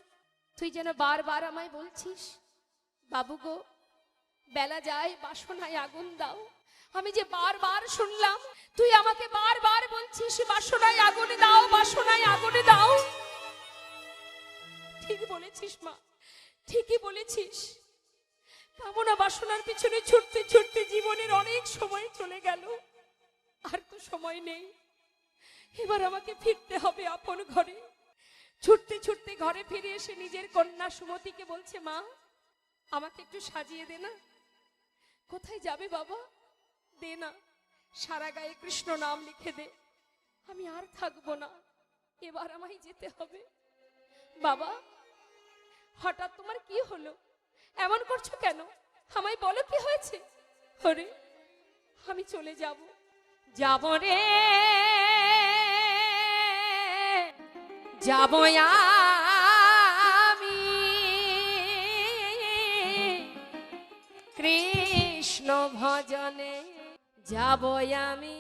তুই যেন বারবার আমায় বলছিস, বাবু গো বেলা যায় বাসনায় আগুন দাও। আমি যে বারবার শুনলাম তুই আমাকে বারবার বলছিস বাসনায় আগুন দাও, বাসনায় আগুন দাও। ঠিক বলেছিস মা, ঠিকই বলেছিস, কামনা বাসনার পিছনে ছুটতে ছুটতে জীবনের অনেক সময় চলে গেল, আর তো সময় নেই। এবার আমাকে ফিরতে হবে আপন ঘরে। ছুটতে ছুটতে ঘরে ফিরে এসে নিজের কন্যা সুমতিকে বলছে, মা আমাকে একটু সাজিয়ে দে না। কোথায় যাবে বাবা? দে না, সারা গায়ে কৃষ্ণ নাম লিখে দে, আমি আর থাকবো না, এবার আমায় যেতে হবে। বাবা হঠাৎ তোমার কি হলো? এমন করছো কেন? আমায় বলো কি হয়েছে? ওরে আমি চলে যাব, যাব রে, যাব আমি কৃষ্ণ ভজনে, যাব আমি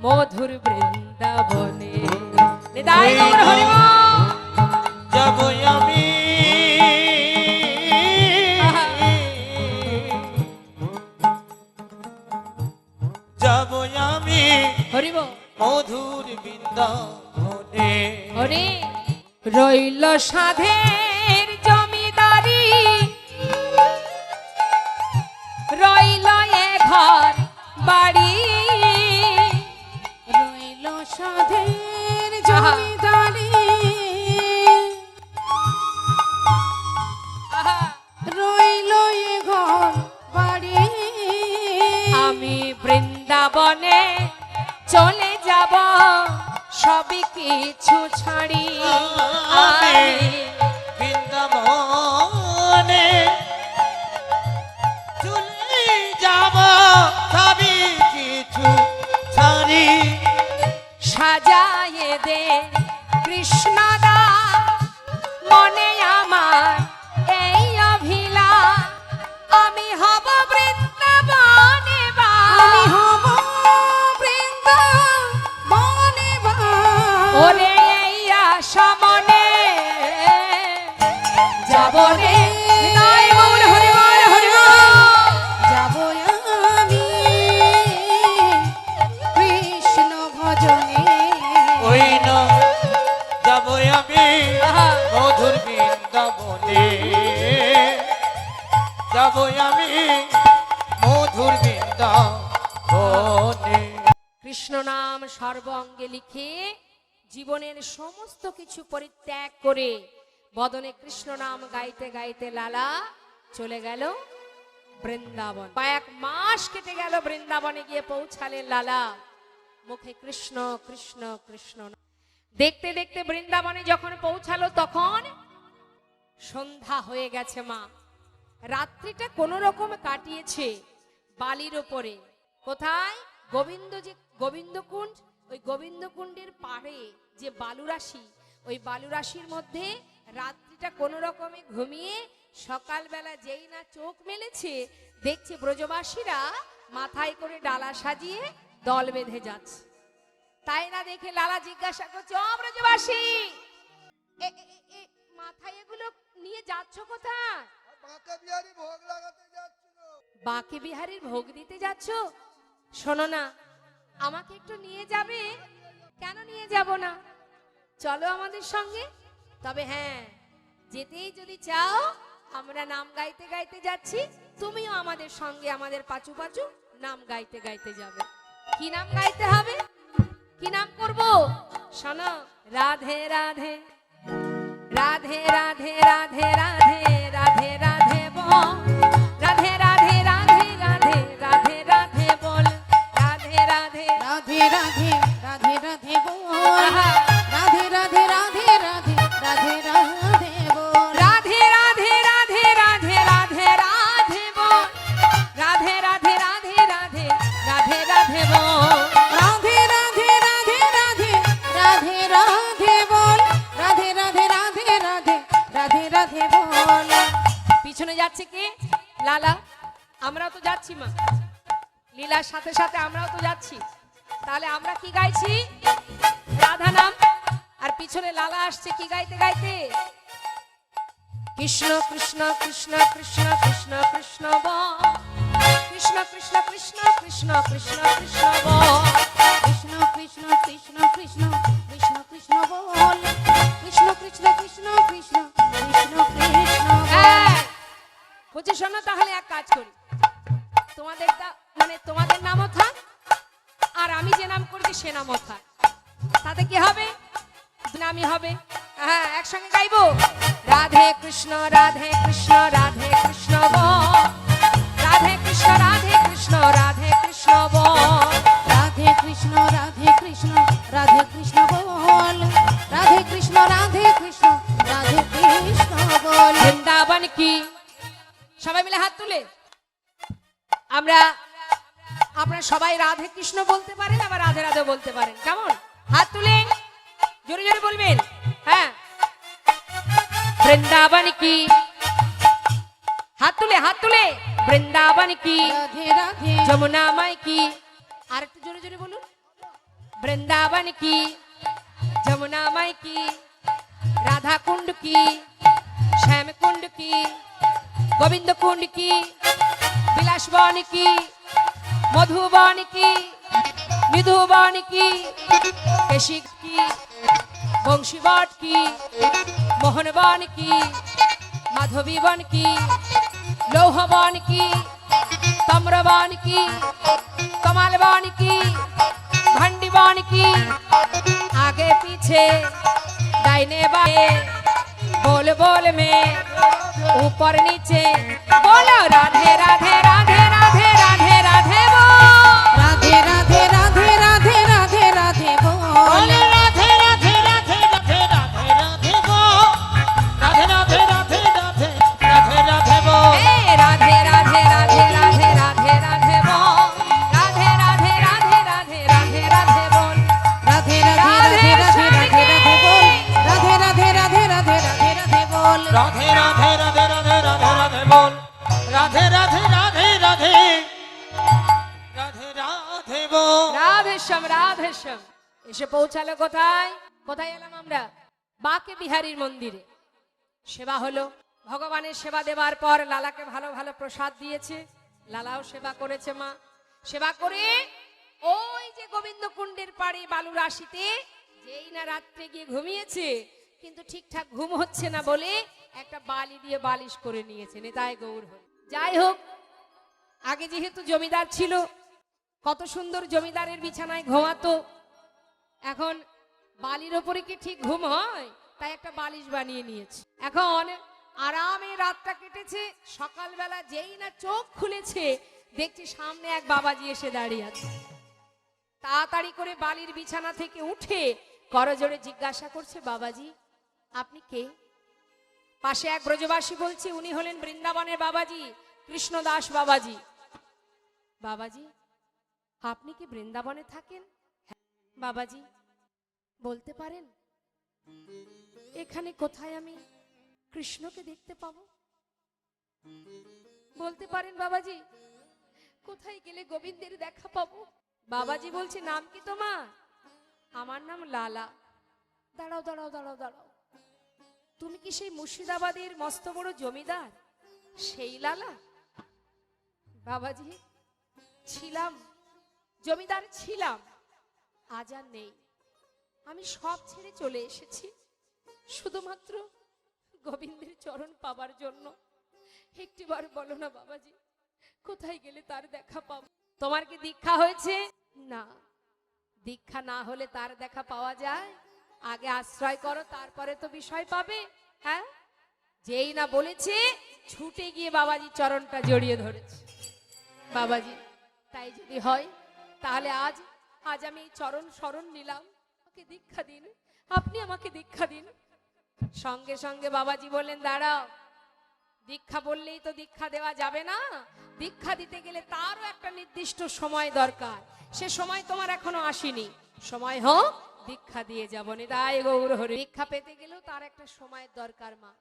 মধুর বৃন্দাবনে। নিতাই গৌর হরি বল। যাব আমি যাব আমি হরি বল। মধুর বৃন্দাবনে। হরি রইল সাধের জমিদারি, রইল এ ঘর বাড়ি, রইল সাধের জমিদারি, আহা, রইল এ ঘর বাড়ি। আমি বৃন্দাবনে চলে যাব সবই কিছু ছাড়ি। আমি আমি বৃন্দাবনে চলে যাব সবই কিছু ছাড়ি। সাজায়ে দে কৃষ্ণদা মনে আমার এই অভিলাষ, আমি হব বৃন্দাবনে আমি হব বৃন্দাবনে বাস। ওরে এই আশা মনে যাব রে। নিতাই গৌর হরি বল, হরি বল। যাব আমি কৃষ্ণ ভজনে। ওই না যাব আমি আহা, মধুর বৃন্দাবনে। যাব আমি মধুর বৃন্দাবনে। কৃষ্ণ নাম সর্ব অঙ্গে লিখে জীবনের সমস্ত কিছু পরিত্যাগ করে বদনে কৃষ্ণ নাম গাইতে গাইতে লালা চলে গেল বৃন্দাবন। কয়েক মাস কেটে গেল, বৃন্দাবনে গিয়ে পৌঁছালেন লালা, মুখে কৃষ্ণ কৃষ্ণ কৃষ্ণ। দেখতে দেখতে বৃন্দাবনে যখন পৌঁছালো তখন সন্ধ্যা হয়ে গেছে। মা রাত্রিটা কোন রকম কাটিয়েছে বালির ওপরে। কোথায়? গোবিন্দকুণ্ড, ওই গোবিন্দকুণ্ডের পাড়ে যে বালুরাশি, ওই বালুরাশির মধ্যে রাত্রিটা কোন রকমে ঘুমিয়ে সকালবেলা যেই না চোখ মেলেছে দেখছে ব্রজবাসীরা মাথায় করে ডালা সাজিয়ে দল বেঁধে যাচ্ছে। তাই না দেখে লালা জিজ্ঞাসা করছে, ও ব্রজবাসী, মাথায় এগুলো নিয়ে যাচ্ছ কোথায়? বাঁকে বিহারীর ভোগ দিতে যাচ্ছ? শোনো না, আমাকে একটু নিয়ে যাবে? কেন নিয়ে যাব না, চলো আমাদের সঙ্গে। তবে হ্যাঁ, যেতেই যদি চাও, আমরা নাম গাইতে গাইতে যাচ্ছি, তুমিও আমাদের সঙ্গে আমাদের পাচু পাচু নাম গাইতে গাইতে যাবে। কি নাম গাইতে হবে? কি নাম করব? শোনো, রাধে রাধে রাধে রাধে রাধে রাধে রাধে রাধে বল, রাধে রাধে রাধে রাধে রাধে রাধে বল, রাধে রাধে রাধে রাধে রাধে রাধে বল, আহা, রাধে রাধে রাধে রাধে রাধে রাধে বল, রাধে রাধে রাধে রাধে রাধে রাধে বল, রাধে রাধে রাধে রাধে রাধে রাধে বল, রাধে রাধে রাধে রাধে রাধে রাধে বল, রাধে রাধে রাধে রাধে রাধে রাধে বল। পিছনে যাচ্ছে কে? লালা। আমরাও তো যাচ্ছি মা, লীলার সাথে সাথে আমরাও তো যাচ্ছি। তাহলে আমরা কি গাইছি? রাধা নাম। আর পিছনে লালা আসছে কি গাইতে গাইতে? কৃষ্ণ কৃষ্ণ কৃষ্ণ কৃষ্ণ কৃষ্ণ কৃষ্ণ বল, কৃষ্ণ কৃষ্ণ কৃষ্ণ কৃষ্ণ কৃষ্ণ কৃষ্ণ বল, কৃষ্ণ কৃষ্ণ কৃষ্ণ কৃষ্ণ কৃষ্ণ কৃষ্ণ বল, কৃষ্ণ কৃষ্ণ কৃষ্ণ কৃষ্ণ কৃষ্ণ কৃষ্ণ বল। বলছি শোনো, তাহলে তাতে কি হবে? নামি হবে। হ্যাঁ, একসঙ্গে গাইবো। রাধে কৃষ্ণ রাধে কৃষ্ণ রাধে কৃষ্ণ বল, রাধে কৃষ্ণ রাধে কৃষ্ণ রাধে কৃষ্ণ বল, রাধে কৃষ্ণ রাধে কৃষ্ণ রাধে কৃষ্ণ বল, রাধে কৃষ্ণ রাধে কৃষ্ণ রাধে কৃষ্ণ বল। বৃন্দাবন কি। সবাই মিলে হাত তুলে আপনারা সবাই রাধে কৃষ্ণ বলতে পারেন, আবার রাধে রাধে বলতে পারেন। কেমন? হাত তুলে জোরে জোরে বলবেন। হ্যাঁ, বৃন্দাবন কি। হাত তুলে বৃন্দাবন কি, রাধে রাধে যমুনা মাই কি। আর একটু জোরে জোরে বলুন। বৃন্দাবন কি, যমুনা মাই কি, রাধা কুণ্ড কি, শ্যাম কুণ্ড কি, গোবিন্দ কুণ্ড কি, বিলাসবন কি, মধুবন কি, মৃদুবন কি, কেশিক কি, বংশীবট কি, মোহনবন কি, মাধবীবন কি, লৌহবন কি, তাম্রবন কি, कमलबन की, भंडीबन की, आगे पीछे दाहिने बाएं, बोल बोल में ऊपर नीचे बोलो राधे राधे राधे राधे राधे राधे बोल, राधे राधे राधे राधे राधे राधे बोल, राधे राधे राधे राधे राधे राधे बोल, राधे राधे राधे राधे राधे राधे बोल, ए राधे राधे राधे राधे राधे राधे बोल, राधे राधे राधे राधे राधे राधे बोल, राधे राधे राधे राधे राधे राधे बोल, राधे राधे राधे राधे राधे राधे बोल, राधे राधे राधे राधे राधे राधे बोल, राधे राधे राधे राधे राधे राधे बोल। রাধেশ্যাম রাধেশ্যাম। এসে পৌঁছালো কোথায়? কোথায় এলাম আমরা? বাকে বিহারীর মন্দিরে। সেবা হলো। ভগবানের সেবা দেওয়ার পর লালাকে ভালো ভালো প্রসাদ দিয়েছে, লালাও সেবা করেছে। মা সেবা করে ওই যে গোবিন্দ কুণ্ডের পাড়ে বালু রাশিতে যেই না রাত্রে গিয়ে ঘুমিয়েছে, কিন্তু ঠিকঠাক ঘুম হচ্ছে না বলে একটা বালি দিয়ে বালিশ করে নিয়েছে। নেতায় গৌর হয়ে। যাই হোক, আগে যেহেতু জমিদার ছিল, কত সুন্দর জমিদারের বিছানায় ঘুমাতো। এখন বালির ওপরে কি ঠিক ঘুম হয়? তাই একটা বালিশ বানিয়ে নিয়েছে। এখন আরামে রাতটা কেটেছে। সকালবেলা যেই না চোখ খুলেছে, দেখছি সামনে এক বাবাজি এসে দাঁড়িয়ে আছে। তাড়াতাড়ি করে বালির বিছানা থেকে উঠে করজোড়ে জিজ্ঞাসা করছে, বাবাজি আপনি কে? পাশে এক ব্রজবাসী বলছে, উনি হলেন বৃন্দাবনের বাবাজি, কৃষ্ণদাস বাবাজি। বাবাজি আপনি কি বৃন্দাবনে থাকেন? হ্যাঁ। বাবাজি বলতে পারেন এখানে কোথায় আমি কৃষ্ণকে দেখতে পাবো? বলতে পারেন বাবাজি কোথায় গেলে গোবিন্দের দেখা পাবো? বাবাজি বলছে, নাম কি তোমার? আমার নাম লালা। দাঁড়াও দাঁড়াও দাঁড়াও দাঁড়াও, তুমি কি সেই মুর্শিদাবাদের মস্ত বড় জমিদার সেই লালা? বাবাজি ছিলাম, জমিদার ছিলাম, আজ আর নেই। আমি সব ছেড়ে চলে এসেছি শুধুমাত্র গোবিন্দের চরণ পাবার জন্য। একটিবার বলো না বাবাজি, কোথায় গেলে তার দেখা পাবো? তোমার কি দীক্ষা হয়েছে? না, দীক্ষা না হলে তার দেখা পাওয়া যায়? আগে আশ্রয় করো, তারপরে তো বিষয় পাবে। হ্যাঁ, যেই না বলেছে ছুটে গিয়ে বাবাজি চরণটা জড়িয়ে ধরেছে। বাবাজি তাই যদি হয় তাহলে আজ আমি এই চরণ শরণ নিলাম, আমাকে দীক্ষা দিন, আপনি আমাকে দীক্ষা দিন। সঙ্গে সঙ্গে বাবাজি বললেন, দাঁড়াও, দীক্ষা বললেই তো দীক্ষা দেওয়া যাবে না। দীক্ষা দিতে গেলে তারও একটা নির্দিষ্ট সময় দরকার। সে সময় তোমার এখনো আসেনি। সময় হোক, দীক্ষা দিয়ে যাব। নিতাই গৌর হরি। দীক্ষা পেতে গেলেও তার একটা সময়ের দরকার মা।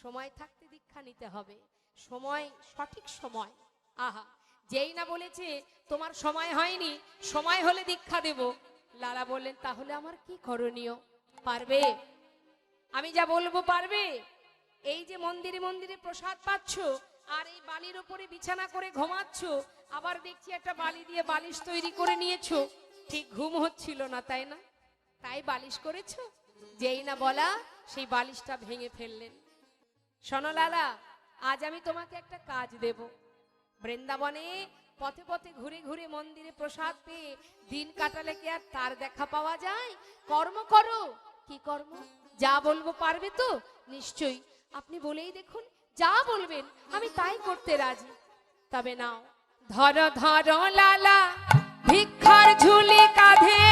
সময় থাকতে দীক্ষা নিতে হবে। সময়, সঠিক সময়। আহা, যেই না বলেছে তোমার সময় হয়নি, সময় হলে দীক্ষা দেব। লালা বললেন, তাহলে আমার কি করণীয়? পারবে? আমি যা বলবো পারবে? এই যে মন্দিরে মন্দিরে প্রসাদ পাচ্ছ, আর এই বালির উপরে বিছানা করে ঘুমাচ্ছ, আবার দেখছি একটা বালি দিয়ে বালিশ তৈরি করে নিয়েছো। ঠিক ঘুম হচ্ছিল না, তাই না? তাই বালিশ করেছো। যেই না বলা, সেই বালিশটা ভেঙে ফেললেন। শোনো লালা, আজ আমি তোমাকে একটা কাজ দেব। বৃন্দাবনে পথে পথে ঘুরে ঘুরে মন্দিরে প্রসাদ পেয়ে দিন কাটালে কি আর তার দেখা পাওয়া যায়? কর্ম করো। কি কর্ম? যা বলবো পারবে তো? নিশ্চয়ই। আপনি বলেই দেখুন, যা বলবেন আমি তাই করতে রাজি। তবে নাও, ধরো ধরো লালা ভিক্ষার ঝুলি কাঁধে।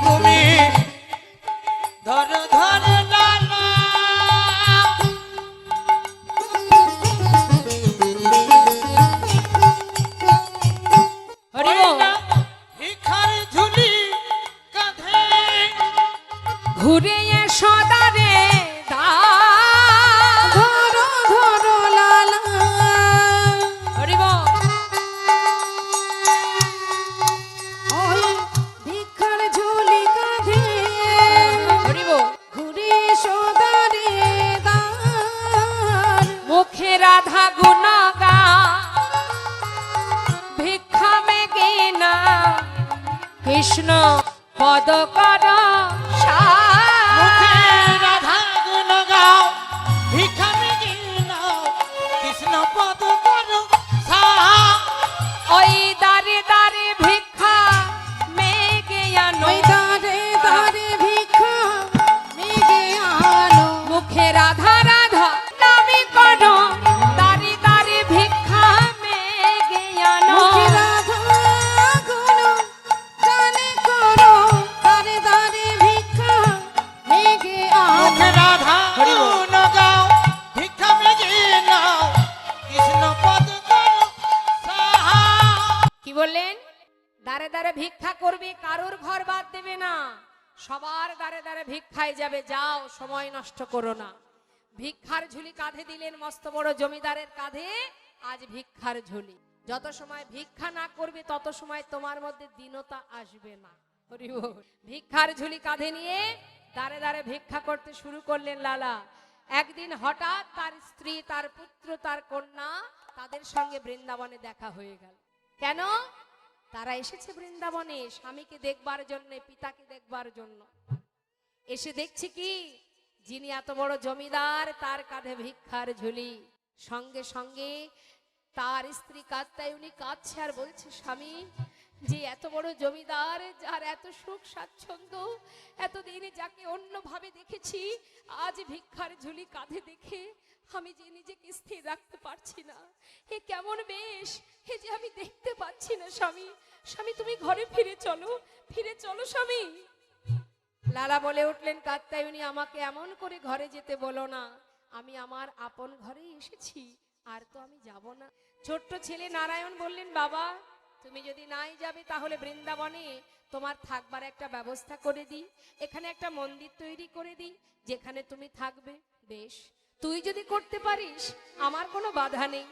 তুমি ধর ধর লালা, হরি বল। ভিখার ঝুলি কাঁধে, ঘুরে এসো দারে দা। ধরো ধরো লালা, হরি বল। ওই ভিক্ষার ঝুলি কাঁধে, হরি বল। ঘুরে সদারে দার। মুখে রাধা গুণগা ভিক্ষা মেগে না কৃষ্ণ পদ কর মুখে রাধা গুণ গাও, ভিখা মেগে নাও, কৃষ্ণ পদ করো সাহা। ওই দারে দারে ভিক্ষা মেগে আনো। ওই দারে দারে ভিক্ষা মেগে আনো। মুখে রাধা রাধা নামে করো, দারে দারে ভিক্ষা মেগে আনো। মুখে রাধা গুণ গানে করো, দারে দারে ভিক্ষা মেগে আনো। মুখে রাধা গুণ গাও, ভিখা মেগে নাও, কৃষ্ণ পদ করো সাহা। কি বললেন? দারে দারে ভিক্ষা করবে, কারোর ঘর বাদ দেবে না, সবার দারে দারে ভিক্ষায় যাবে। যাও, সময় নষ্ট করো না। ভিক্ষার ঝুলি কাঁধে দিলেন মস্ত বড় জমিদারের কাঁধে। আজ ভিক্ষার ঝুলি, যত সময় ভিক্ষা না করবে তত সময় তোমার মধ্যে দীনতা আসবে না। হরি বল। ভিক্ষার ঝুলি কাঁধে নিয়ে দারে দারে ভিক্ষা করতে শুরু করলেন লালা। একদিন হঠাৎ তার স্ত্রী, তার পুত্র, তার কন্যা, তাদের সঙ্গে বৃন্দাবনে দেখা হয়ে গেল। কেন? তারা এসেছে বৃন্দাবনে স্বামীকে দেখবার জন্য, পিতাকে দেখবার জন্য। এসে দেখছি কি, যিনি এত বড় জমিদার তার কাঁধে ভিক্ষার ঝুলি। সঙ্গে সঙ্গে তার স্ত্রী কাত্যায়নী কাঁদছে আর বলছে, স্বামী, যে এত বড় জমিদার, যার এত সুখ স্বাচ্ছন্দ্য, এতদিন যাকে অন্যভাবে দেখেছি, আজ ভিক্ষার ঝুলি কাঁধে দেখে আমি যে নিজেকে স্থির রাখতে পারছি না। এ কেমন বেশ, এ যে আমি দেখতে পাচ্ছি না। স্বামী, স্বামী, তুমি ঘরে ফিরে চলো, ফিরে চলো স্বামী। লালা বলে উঠলেন, কাত্যায়নী, আমাকে এমন করে ঘরে যেতে বলো না, আমি আমার আপন ঘরেই এসেছি, আর তো আমি যাব না। ছোট্ট ছেলে নারায়ণ বললেন, বাবা, তুমি যদি নাই যাবে তাহলে বৃন্দাবনে তোমার থাকবার একটা ব্যবস্থা করে দিই, এখানে একটা মন্দির তৈরি করে দিই, যেখানে তুমি থাকবে। বেশ, তুই যদি করতে পারিস আমার কোনো বাধা নেই।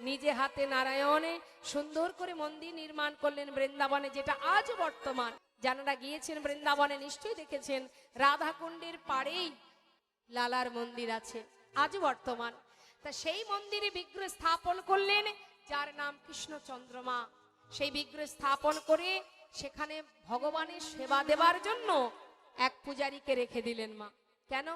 নিজে হাতে নারায়ণে সুন্দর করে মন্দির নির্মাণ করলেন বৃন্দাবনে, যেটা আজও বর্তমান। যারা গিয়েছেন বৃন্দাবনে নিশ্চয়ই দেখেছেন, রাধাকুণ্ডের পাড়েই লালার মন্দির আছে, আজও বর্তমান। তা সেই মন্দিরে বিগ্রহ স্থাপন করলেন, যার নাম কৃষ্ণচন্দ্রমা। সেই বিগ্রহ স্থাপন করে সেখানে ভগবানের সেবা দেবার জন্য এক পূজারীকে রেখে দিলেন মা। কেন?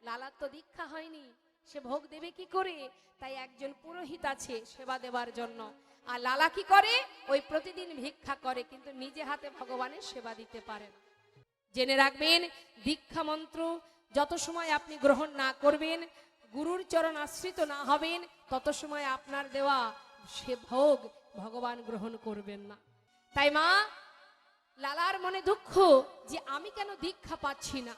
লালার তো দীক্ষা হয়নি, সে ভোগ দেবে কি করে? তাই একজন পুরোহিত আছে সেবা দেবার জন্য। আর লালা কি করে? ওই প্রতিদিন ভিক্ষা করে, কিন্তু নিজে হাতে ভগবানের সেবা দিতে পারে না। জেনে রাখবেন, দীক্ষা মন্ত্র যত সময় আপনি গ্রহণ না করবেন, গুরুর চরণ আশ্রিত না হবেন, তত সময় আপনার দেওয়া সে ভোগ ভগবান গ্রহণ করবেন না। তাই মা, লালার মনে দুঃখ যে আমি কেন দীক্ষা পাচ্ছি না,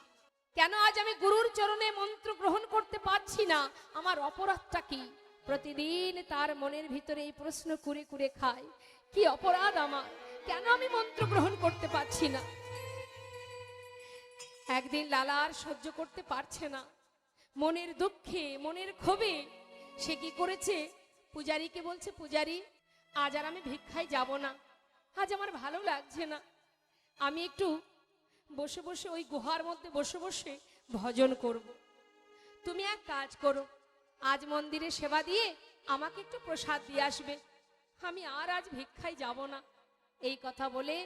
কেন আজ আমি গুরুর চরণে মন্ত্র গ্রহণ করতে পারছি না, আমার অপরাধটা কি? প্রতিদিন তার মনের ভিতরে এই প্রশ্ন কুরে কুরে খায়, কি অপরাধ আমার, কেন আমি মন্ত্র গ্রহণ করতে পারছি না? একদিন লালা আর সহ্য করতে পারছে না, মনের দুঃখে, মনের ক্ষোভে সে কি করেছে, পূজারীকে বলছে, পূজারী, আজ আর আমি ভিক্ষায় যাব না, আজ আমার ভালো লাগছে না, আমি একটু বসে বসে ওই গুহার মধ্যে বসে বসে ভজন করব। তুমি এক কাজ করো, আজ মন্দিরে সেবা দিয়ে আমাকে একটু প্রসাদ দিয়ে আসবে, আমি আর আজ ভিক্ষায় যাব না। এই কথা বলে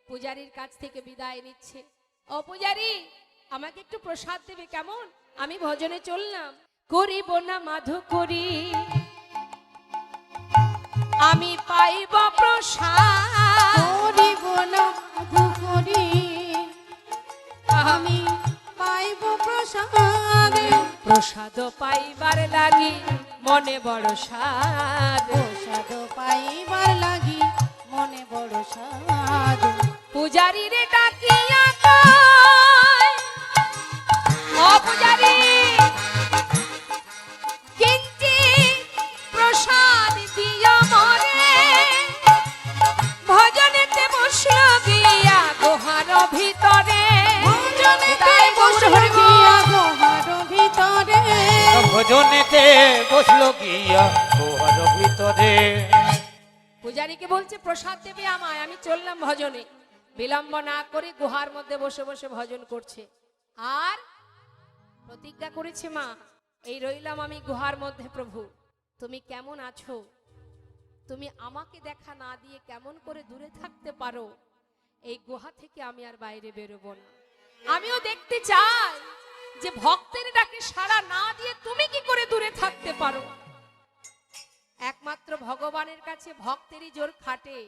পূজারীর কাছ থেকে বিদায় নিচ্ছে। ও পূজারী, আমাকে একটু প্রসাদ দেবে কেমন? আমি ভজনে চললাম। করিব না মাধু করি, আমি পাইব প্রসাদ। করিব না মাধু করি, প্রসাদ পাইবার লাগি মনে বড় সাধ, প্রসাদ পাইবার লাগি মনে বড় সাধ। পূজারি রে ডাকিয়া কয়, ও পূজারি কিঞ্চিৎ প্রসাদ দিও মরে, ভজনেতে বসল গিয়া গুহার ভিতরে, ভজনেতে বসল গিয়া গুহার ভিতরে, ভজনেতে বসলো গিয়া গুহার ভিতরে। পূজারীকে বলছে প্রসাদ দেবে আমায়, আমি চললাম ভজনে। বিলম্ব না করে গুহার মধ্যে বসে বসে ভজন করছে আর প্রতিজ্ঞা করেছে, মা এই রইলাম আমি গুহার মধ্যে, প্রভু তুমি কেমন আছো, তুমি আমাকে দেখা না দিয়ে কেমন করে দূরে থাকতে পারো, এই গুহা থেকে আমি আর বাইরে বেরোবো না। আমিও দেখতে চাই যে ভক্তের ডাকে সাড়া না দিয়ে তুমি কি করে দূরে থাকতে পারো। একমাত্র ভগবানের কাছে ভক্তেরই জোর খাটে,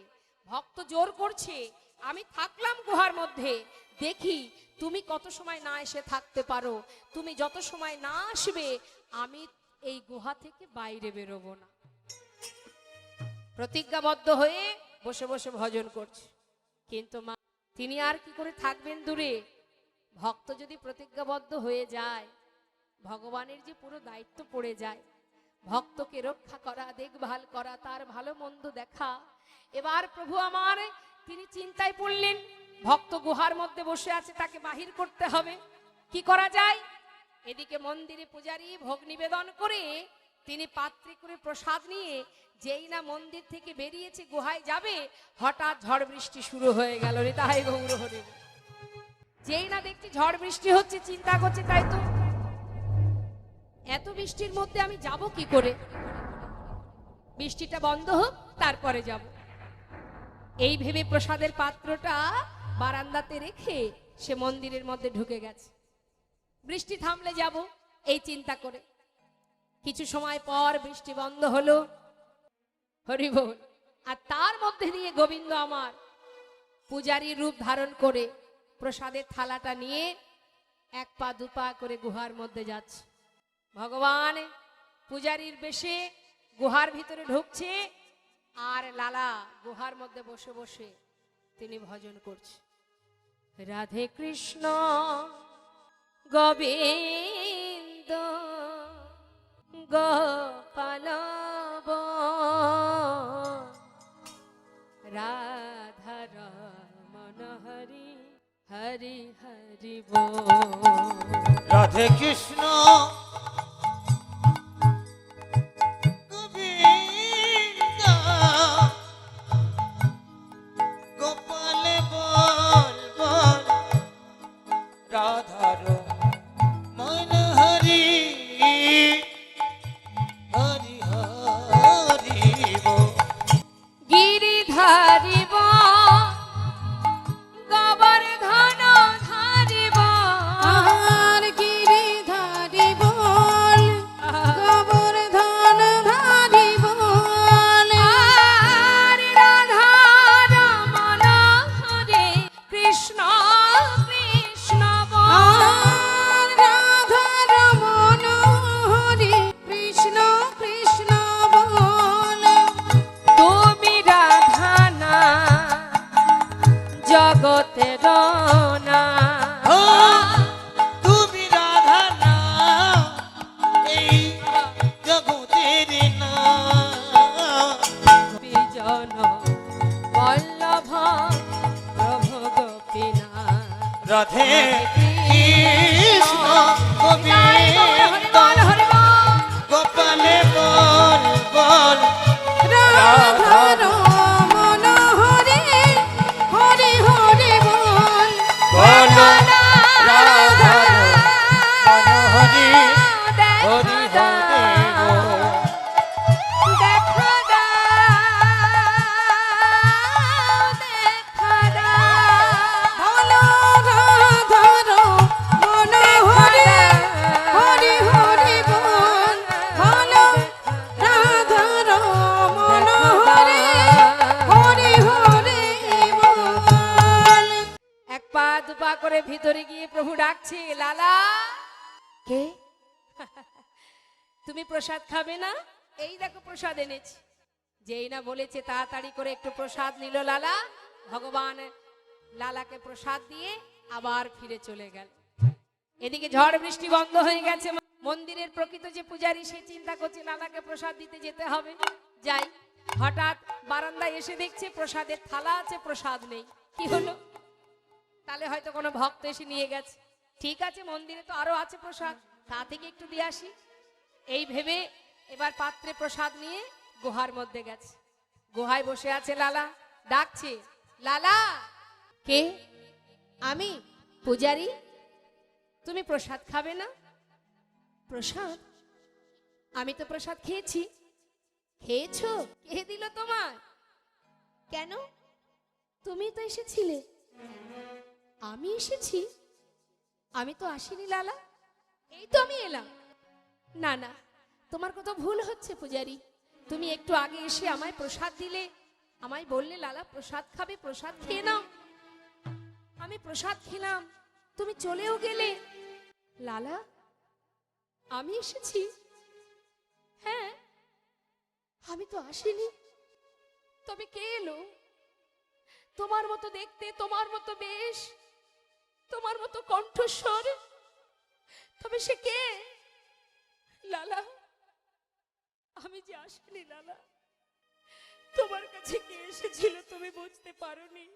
ভক্ত জোর করছে, আমি থাকলাম গুহার মধ্যে, দেখি তুমি কত সময় না এসে থাকতে পারো, তুমি যত সময় না আসবে আমি এই গুহা থেকে বাইরে বেরোবো না। প্রতিজ্ঞাবদ্ধ হয়ে বসে বসে ভজন করছে, কিন্তু মা তিনি আর কি করে থাকবেন দূরে। ভক্ত যদি প্রতিজ্ঞাবদ্ধ হয়ে যায় ভগবানের যে পুরো দায়িত্ব পড়ে যায়, ভক্তকে রক্ষা করা, দেখভাল করা, তার ভালো মন্দ দেখা। এবার প্রভু আমার তিনি চিন্তায় পড়লেন, ভক্ত গুহার মধ্যে বসে আছে, তাকে বাহির করতে হবে, কি করা যায়। এদিকে মন্দিরে পূজারী ভোগ নিবেদন করে তিনি পাত্রে করে প্রসাদ নিয়ে যেই না মন্দির থেকে বেরিয়েছে গুহায় যাবে, হঠাৎ ঝড় বৃষ্টি শুরু হয়ে গেল। রে তাই গৌর হরি, যেই না দেখছি ঝড় বৃষ্টি হচ্ছে, চিন্তা করছে তাই তো এত বৃষ্টির মধ্যে আমি যাব কি করে, বৃষ্টিটা বন্ধ হোক তারপরে যাব। এই ভেবে প্রসাদের পাত্রটা বারান্দাতে রেখে সে মন্দিরের মধ্যে ঢুকে গেছে, বৃষ্টি থামলে যাব এই চিন্তা করে। কিছু সময় পর বৃষ্টি বন্ধ হলো, হরি বল। আর তার মধ্যে দিয়ে গোবিন্দ আমার পূজারীর রূপ ধারণ করে প্রসাদের থালাটা নিয়ে এক পা দুপা করে গুহার মধ্যে যাচ্ছে। ভগবান পূজারীর বেশে গুহার ভিতরে ঢুকছে আর লালা গুহার মধ্যে বসে বসে তিনি ভজন করছে, রাধে কৃষ্ণ গোবিন্দ গোপাল রাধা রমন হরি হরি হরি বল। রাধে কৃষ্ণ গোবিন্দ গোপাল বল বল, রাধার মন হরি হরি হরি বল। গিরিধারিব গোবর্ধন ধারিব, আর গিরিধারি বল গোবর্ধন ধারি বল, আর রাধা রমন হরে কৃষ্ণ কৃষ্ণ বল। আর রাধা রমন হরি কৃষ্ণ কৃষ্ণ বল, তুমি রাধা না জগতের না, ও তুমি রাধা না এই জগতের না, বিজন বল্লভ প্রভু গোপীনাথ। রাধে কৃষ্ণ গোবিন্দ গোপালে বল বল, রাধা রমন হরি হরি হরি বল, বল রাধা রমন হরি হরি হরি বল। দেখা দাও দেখা দাও, বলো রাধা রমন হরি হরি হরি বল, বলো রাধা রমন হরি হরি হরি বল। এক পা দুপা করে ভিতরে গিয়ে প্রভু ডাকছে, লালা কে তুমি প্রসাদ খাবে না? এই দেখো প্রসাদ এনেছি। যেই না বলেছে তাড়াতাড়ি করে একটু প্রসাদ নিল লালা। ভগবান লালাকে প্রসাদ দিয়ে আবার ফিরে চলে গেল। এদিকে ঝড় বৃষ্টি বন্ধ হয়ে গেছে। মন্দিরের প্রকৃত যে পূজারী সে চিন্তা করছে লালাকে প্রসাদ দিতে যেতে হবে। যাই, হঠাৎ বারান্দায় এসে দেখছে প্রসাদের থালা আছে, প্রসাদ নেই। কি হলো? তাহলে হয়তো কোনো ভক্ত এসে নিয়ে গেছে। ঠিক আছে, মন্দিরে তো আরো আছে প্রসাদ, তা থেকে একটু দিয়ে আসি। এই ভেবে এবার পাত্রে প্রসাদ নিয়ে গুহার মধ্যে গেছে। গুহায় বসে আছে লালা, ডাকছে, লালা। কে? আমি পূজারি। তুমি প্রসাদ খাবে না? প্রসাদ? আমি তো প্রসাদ খেয়েছি। খেয়েছো? কে দিল তোমার? কেন? তুমি তো এসেছিলে। আমি এসেছি? আমি তো আসিনি লালা, এই তো আমি এলাম। না না, তোমার কত ভুল হচ্ছে পূজারি। তুমি একটু আগে এসে আমায় প্রসাদ দিলে, আমায় বললে লালা প্রসাদ খাবে, প্রসাদ খেয়ে নাও। আমি প্রসাদ খেলাম, তুমি চলেও গেলে। লালা, আমি এসেছি? হ্যাঁ, আমি তো আসিনি। তবে কে এলো? তোমার মতো দেখতে, তোমার মতো বেশ, তোমার মতো কণ্ঠস্বর, তবে সে কে? লালা, আমি যে আসিনি লালা, তোমার কাছে কে এসেছিল তুমি বুঝতে পারোনি।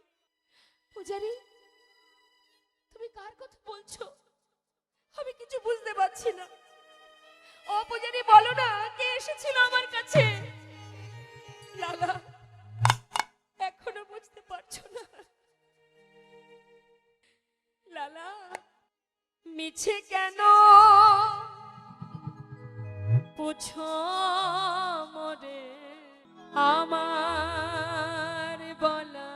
পূজারি, তুমি কার কথা বলছো? আমি কিছু বুঝতে পারছি না। ও পূজারি, বলো না কে এসেছিল আমার কাছে? লালা, এখনো বুঝতে পারছো না? লালা, মিছে কেন পুছো মরে? আমার বলা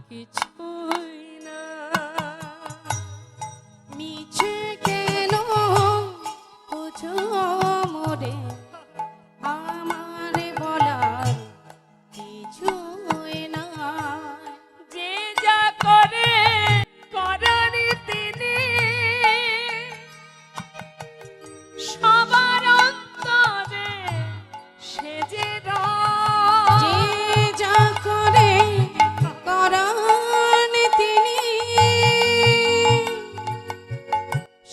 কিছুই না। মিছে কেন বুঝো মোরে? আমার বলার কিছুই নাই। যে যা করে করার তিনি, সবার অন্তরে সে যে যে যা করে করান তিনি,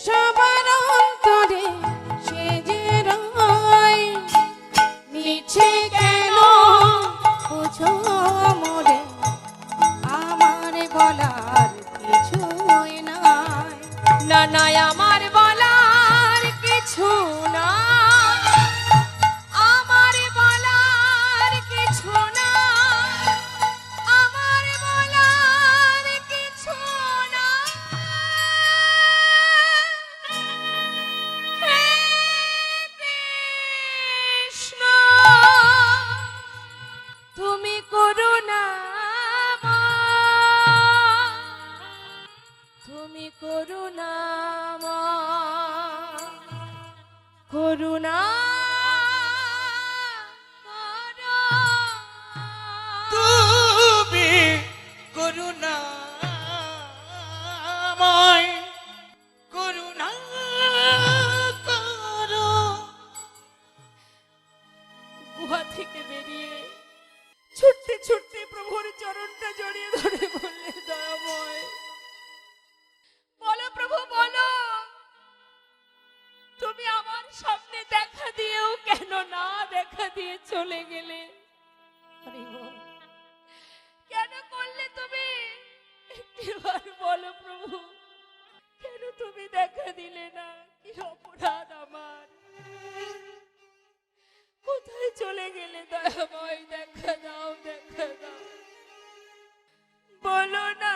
সবার অন্তরে সে যে রয়। মিছে কেন বুঝো মোরে? আমার বলার কিছুই নাই। না না, আমার বলার কিছু না, আমার বলার কিছু না, আমার বলার কিছু না। হে কৃষ্ণ, তুমি করুণাময়, তুমি করুণাময়, করুণা করো। তুমি করুণাময়, করুণা করো। গুহা থেকে বেরিয়ে ছুটতে ছুটতে প্রভুর চরণটা জড়িয়ে ধরে বললে, দয়াময়, বলো প্রভু বলো, তুমি আমার সামনে দেখা দিয়েও কেন না দেখা দিয়ে চলে গেলে? হরি বল। কেন করলে তুমি? একটিবার বলো প্রভু, কেন তুমি দেখা দিলে না? কি অপরাধ আমার? কোথায় চলে গেলে দয়াময়? দেখা দাও, দেখা দাও, বলো না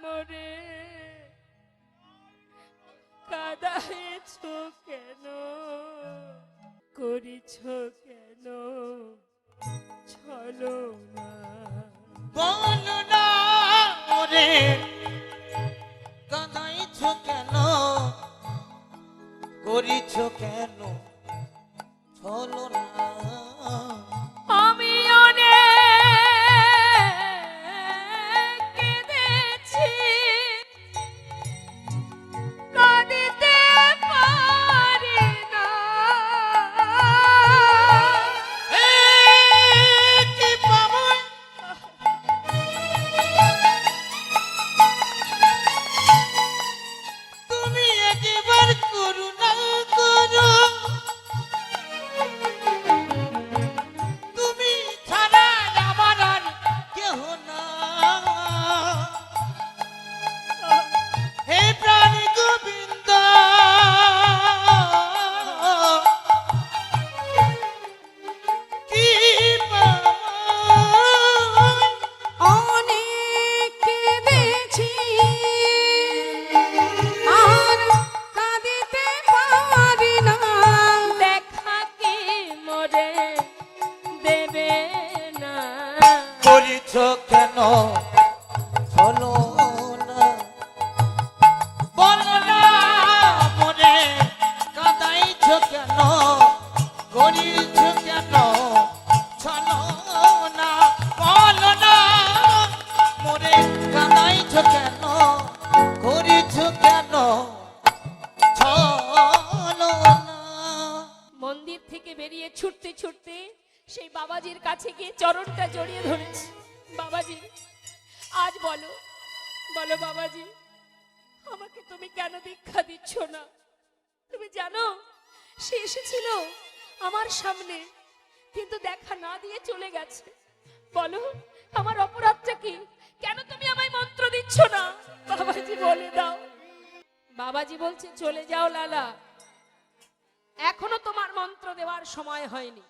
মোরে, কাঁদাইছ কেন, করিছ কেন ছলনা? বলো না ওরে, কাঁদাইছ কেন, করিছ কেন ছলনা? আমি অনেক কেঁদেছি, কাঁদিতে পারি বাবাজির কাছে গিয়ে চরণটা জড়িয়ে ধরেছি। বাবাজি, আজ বলো বলো বাবাজি, আমাকে তুমি কেন দীক্ষা দিচ্ছ না? তুমি জানো সে এসেছিল আমার সামনে, কিন্তু দেখা না দিয়ে চলে গেছে। বলো আমার অপরাধটা কি? কেন তুমি আমায় মন্ত্র দিচ্ছ না? বাবাজি বলে দাও। বাবাজি বলছে, চলে যাও লালা, এখনো তোমার মন্ত্র দেওয়ার সময় হয়নি।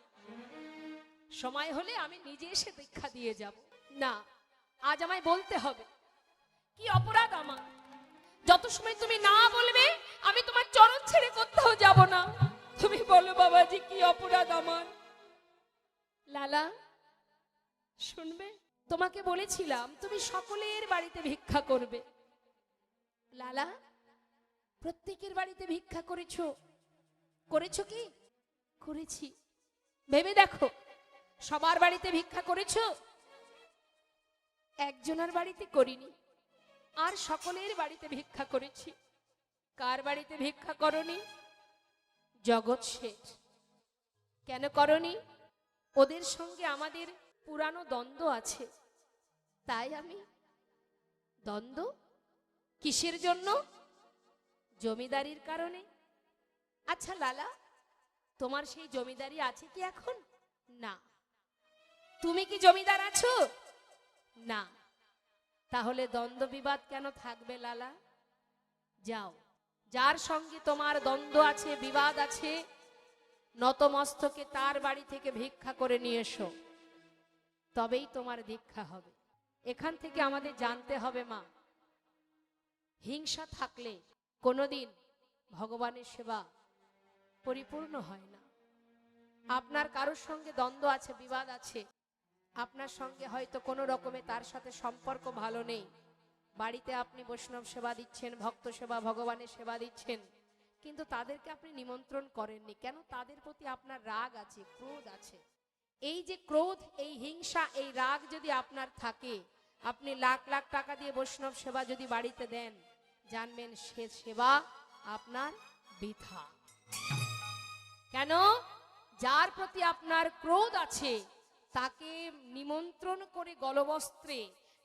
সময় হলে আমি নিজে এসে দীক্ষা দিয়ে যাব। না, আজ আমায় বলতে হবে। কি অপরাধ আমার? যত সময় তুমি না বলবে আমি তোমার চরণ ছেড়ে কোথাও যাব না। তুমি বলো বাবাজি, কি অপরাধ আমার? লালা শুনবে, তোমাকে বলেছিলাম তুমি সকলের বাড়িতে ভিক্ষা করবে। লালা, প্রত্যেকের বাড়িতে ভিক্ষা করেছো। করেছো কি? করেছি। ভেবে দেখো, সবার বাড়িতে ভিক্ষা করেছো? একজনের বাড়িতে করিনি, আর সকলের বাড়িতে ভিক্ষা করেছি। কার বাড়িতে ভিক্ষা করনি? জগৎ শেঠ। কেন করনি? ওদের সঙ্গে আমাদের পুরানো দ্বন্দ্ব আছে, তাই আমি। দ্বন্দ্ব কিসের জন্য? জমিদারির কারণে। আচ্ছা লালা, তোমার সেই জমিদারি আছে কি এখন? না। তুমি কি জমিদার আছো? না। তাহলে দ্বন্দ্ব বিবাদ কেন থাকবে লালা? যাও, যার সঙ্গে তোমার দ্বন্দ্ব আছে, বিবাদ আছে, নতমস্তকে তার বাড়ি থেকে ভিক্ষা করে নিয়ে এসো, তবেই তোমার দীক্ষা হবে। এখান থেকে আমাদের জানতে হবে মা, হিংসা থাকলে কোনোদিন ভগবানের সেবা পরিপূর্ণ হয় না। আপনার কারোর সঙ্গে দ্বন্দ্ব আছে, বিবাদ আছে, আপনার সঙ্গে হয়তো কোনো রকমে তার সাথে সম্পর্ক ভালো নেই, বাড়িতে আপনি বৈষ্ণব সেবা দিচ্ছেন, ভক্ত সেবা, ভগবানের সেবা দিচ্ছেন, কিন্তু তাদেরকে আপনি নিমন্ত্রণ করেননি কেন? তাদের প্রতি আপনার রাগ আছে, ক্রোধ আছে। এই যে ক্রোধ, এই হিংসা, এই রাগ যদি আপনার থাকে, আপনি লাখ লাখ টাকা দিয়ে বৈষ্ণব সেবা যদি বাড়িতে দেন, জানবেন সে সেবা আপনার বৃথা। কেন? যার প্রতি আপনার ক্রোধ আছে তাকে নিমন্ত্রণ করে গলবস্ত্রে,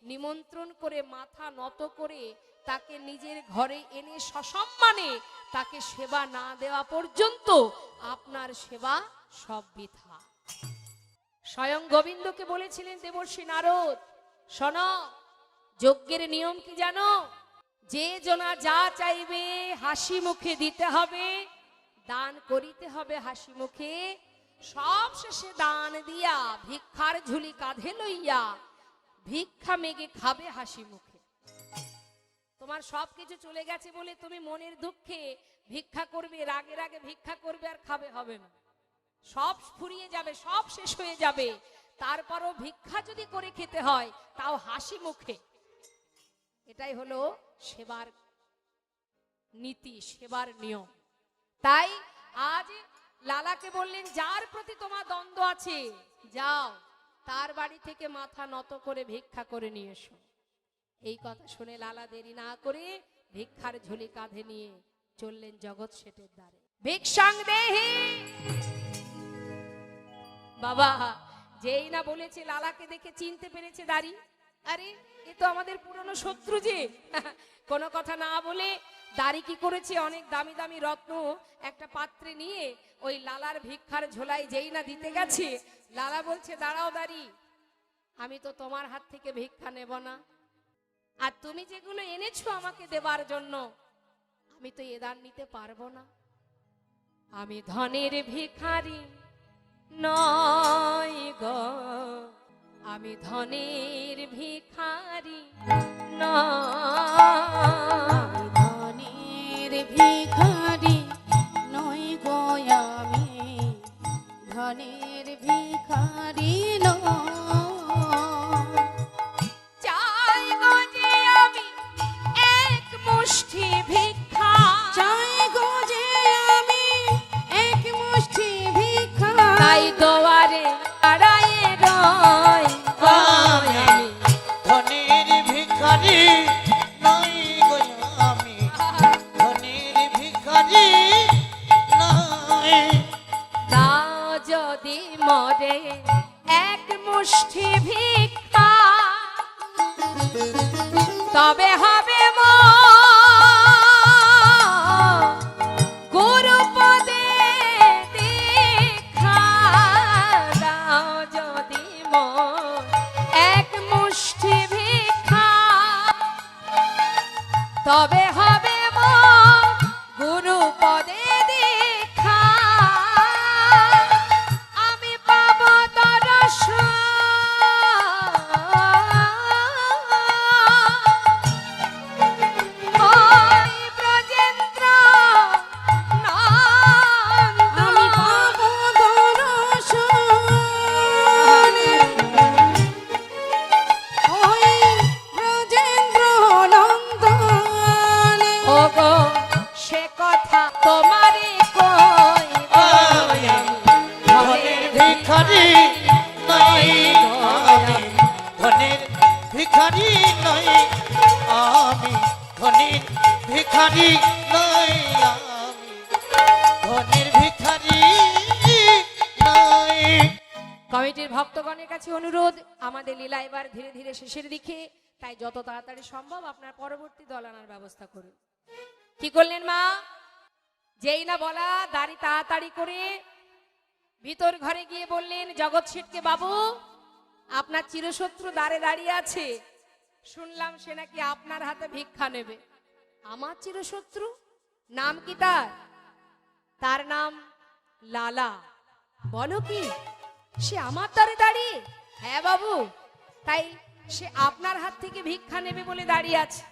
নিমন্ত্রণ করে মাথা নত করে তাকে নিজের ঘরে এনে সসম্মানে তাকে সেবা না দেওয়া পর্যন্ত আপনার সেবা সব বৃথা। স্বয়ং গোবিন্দকে বলেছিলেন দেবর্ষি নারদ, শোনো, যজ্ঞের নিয়ম কি জানো? যে জনা যা চাইবে হাসি মুখে দিতে হবে, দান করিতে হবে হাসি মুখে। সব শেষে দান দিয়া ভিক্ষার ঝুলি কাঁধে লইয়া ভিক্ষা মেগে খাবে হাসি মুখে। তোমার সবকিছু চলে গেছে বলে তুমি মনের দুঃখে ভিক্ষা করবে, রাগে রাগে ভিক্ষা করবে আর খাবে, হবে না। সব ফুরিয়ে যাবে, সব শেষ হয়ে যাবে, তারপরও ভিক্ষা যদি করে খেতে হয় তাও হাসি মুখে। এটাই হলো সেবার নীতি, সেবার নিয়ম। তাই আজ লালাকে বললেন, যার প্রতি তোমার দ্বন্দ্ব আছে যাও তার বাড়ি থেকে মাথা নত করে ভিক্ষা করে নিয়ে এসো। এই কথা শুনে লালা দেরি না করে ভিক্ষার ঝুলি কাঁধে নিয়ে চললেন জগৎ শেঠের দ্বারে। ভিক্ষাং দেহি। বাবা যেই না বলেছে, লালাকে দেখে চিনতে পেরেছে দাড়ি। আরে এ তো আমাদের পুরনো শত্রু। যে কোনো কথা না বলে দাড়ি কি করেছে, অনেক দামি দামি রত্ন একটা পাত্রে নিয়ে ওই লালার ভিক্ষার ঝোলাই যেই না দিতে গেছে, লালা বলছে, দাঁড়াও দাড়ি, আমি তো তোমার হাত থেকে ভিক্ষা নেব না, আর তুমি যেগুলো এনেছো আমাকে দেবার জন্য আমি তো এ দান নিতে পারবো না। আমি ধনের ভিখারি নয় গো, আমি ধনের ভিখারি নয়, ধনের ভিখারি নই গো আমি, ধনের ভিখারি নই। চাই গো যে আমি এক মুষ্টি ভিক্ষা, চাই গো যে আমি এক মুষ্টি ভিক্ষা, তাই দোয়ারে আড়াইয়ে রয়। আমি ধনের ভিখারি নই গো তবে হবে মোর গুরু পদে দীক্ষা, আমি পাব দর্শন। ওই ব্রজেন্দ্র আমি নন্দন, পাবো দর্শন। ওই ব্রজেন্দ্র নন্দন। ওগো সে কথা তোমারই কই ওই আমি ধনের ভিখারি নই আমি, ধনের ভিখারি নই আমি, ধনের ভিখারি নই আমি, ধনের ভিখারি নই। কমিটির ভক্তগণের কাছে অনুরোধ, আমাদের লীলা এবার ধীরে ধীরে শেষের দিকে, তাই যত তাড়াতাড়ি সম্ভব আপনার পরবর্তী দল আনার ব্যবস্থা করুন। কি করলেন মা? যেই না বলা দাড়ি তাড়াতাড়ি করে ভিতর ঘরে গিয়ে বললেন জগৎ শেঠকে, বাবু আপনার চিরশত্রু দ্বারে দাঁড়িয়ে আছে, শুনলাম সে নাকি আপনার হাতে ভিক্ষা নেবে। আমার চিরশত্রু? নাম কি তার? তার নাম লালা। বলো কি, সে আমার দ্বারে দাঁড়িয়ে? হ্যাঁ বাবু, তাই সে আপনার হাত থেকে ভিক্ষা নেবে বলে দাঁড়িয়ে আছে,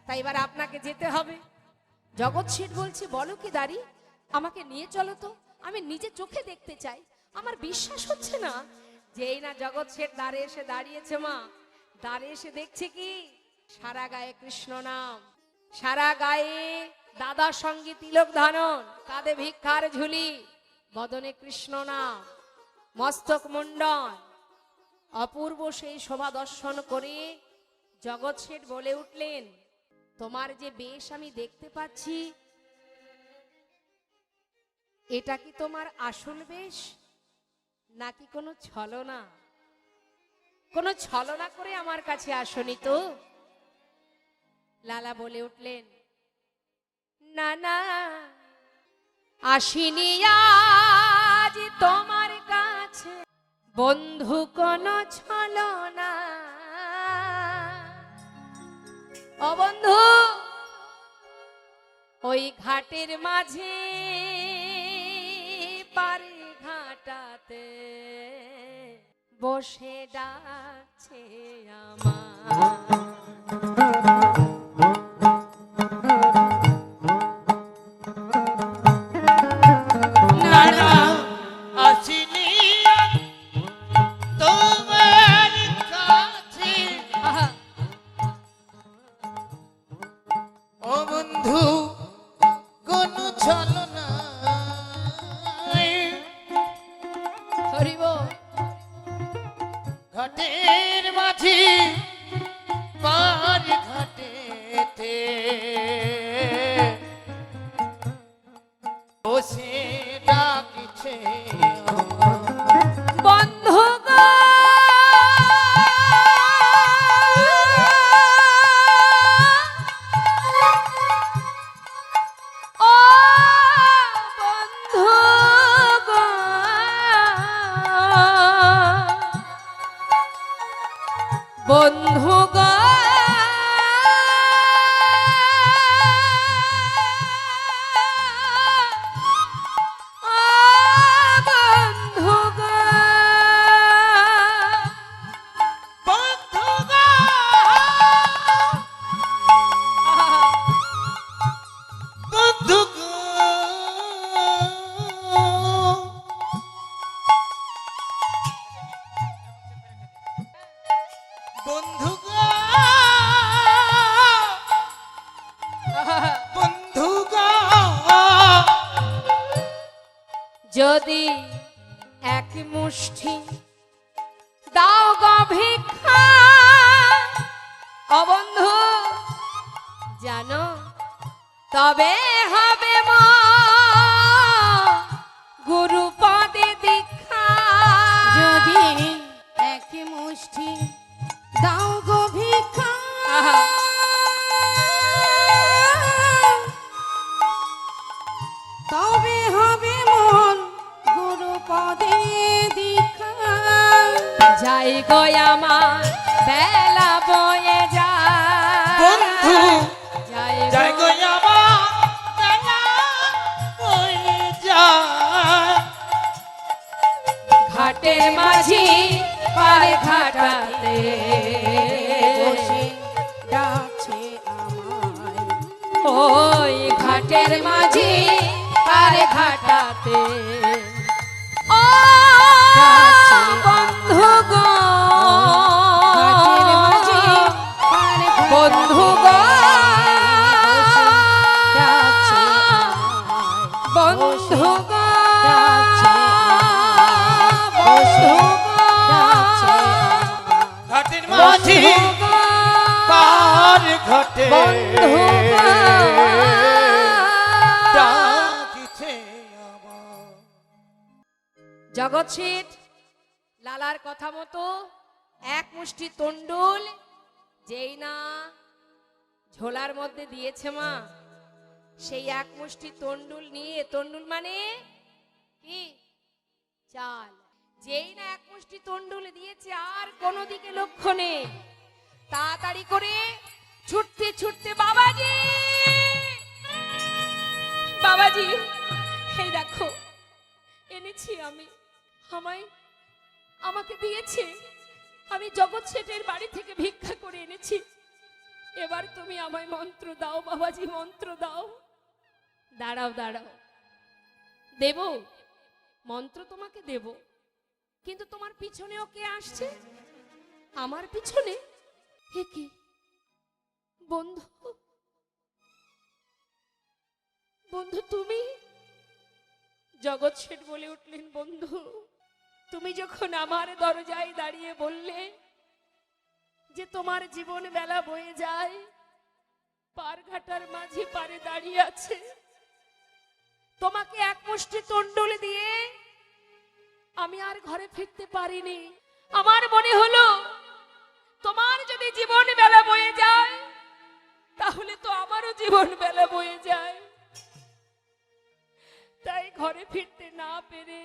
তাই এবার আপনাকে যেতে হবে। জগৎ শেঠ বলছে, বলো কি দাঁড়ি, আমাকে নিয়ে চলো তো, আমি নিজে চোখে দেখতে চাই, আমার বিশ্বাস হচ্ছে না। যেই না জগৎ শেঠ দ্বারে এসে দাঁড়িয়েছে মা, দ্বারে এসে দেখছে কি, সারা গায়ে কৃষ্ণ নাম, সারা গায়ে দাদার সঙ্গে তিলক ধারণ, কাঁধে ভিক্ষার ঝুলি, বদনে কৃষ্ণ নাম, মস্তক মুন্ডন, অপূর্ব সেই শোভা দর্শন করে জগৎ শেঠ বলে উঠলেন, তোমার যে বেশ আমি দেখতে পাচ্ছি, এটা কি তোমার আসল বেশ নাকি কোনো ছলনা? কোনো ছলনা করে আমার কাছে আসনি তো? লালা বলে উঠলেন, না না, আসিনি আজ তোমার কাছে বন্ধু কোন ছলনা। ও বন্ধু, ওই ঘাটের মাঝে পারে ঘাটাতে বসে ডাকছে আমার। না না আসিনি তোমার কাছে, আহা, ও বন্ধু কোন ছলনা। হরি বল। ঘাটের মাঝি পার ঘাটেতে বসে ডাকিছে বন্ধু গো, ও বন্ধু গো, বন্ধু গো, বন্ধু গো, বন্ধু গো, বন্ধু গো, বন্ধু গো, বন্ধু গো, যদি এক মুষ্টি দাও গো ভিক্ষা, ও বন্ধু জানো, তবে হবে মোর গুরু পদে দীক্ষা। যদি এক মুষ্টি দাও গো ভিক্ষা, আহা, তবে হবে মন গুরু পদে দীক্ষা। যাই গো আমার বেলা বয়ে যায়, বন্ধু যাই ওই ঘাটের মাঝি আর ঘাটাতে ও বন্ধু গো ঘাটের মাঝি আর বন্ধু গো বন্ধু গো বন্ধু ঘাটের মাঝি পার ঘাটে ডাকিছে আমার। জগৎ শেঠ লালার কথা মতো এক মুষ্টি তন্ডুল যেই না ঝোলার মধ্যে দিয়েছে মা, সেই এক মুষ্টি তন্ডুল নিয়ে, তন্ডুল মানে কি চাল, যেই না এক মুষ্টি তন্ডুল দিয়েছে আর কোনো দিকে লক্ষ্য নেই, তাড়াতাড়ি করে ছুটতে ছুটতে বাবাজি বাবাজি এই দেখো এনেছি আমি, আমাকে দিয়েছে, আমি জগৎ শেঠের বাড়ি থেকে ভিক্ষা করে এনেছি, এবার তুমি আমায় মন্ত্র দাও বাবাজি, মন্ত্র দাও। দাঁড়াও দাঁড়াও, দেব মন্ত্র তোমাকে দেব, কিন্তু তোমার পিছনেও কে আসছে? আমার পিছনে হে কি বন্ধু, বন্ধু তুমি? জগৎ শেঠ বলে উঠলেন, বন্ধু তুমি যখন আমার দরজায় দাঁড়িয়ে বললে যে তোমার জীবন বেলা বয়ে যায়, পার ঘাটার মাঝি পারে দাঁড়িয়ে আছে, তোমাকে এক মুষ্টি তন্ডুল দিয়ে আমি আর ঘরে ফিরতে পারিনি, আমার মনে হলো তোমার যদি জীবন বেলা বয়ে যায় তাহলে তো আমারও জীবন বেলা বয়ে যায়, তাই ঘরে ফিরতে না পেরে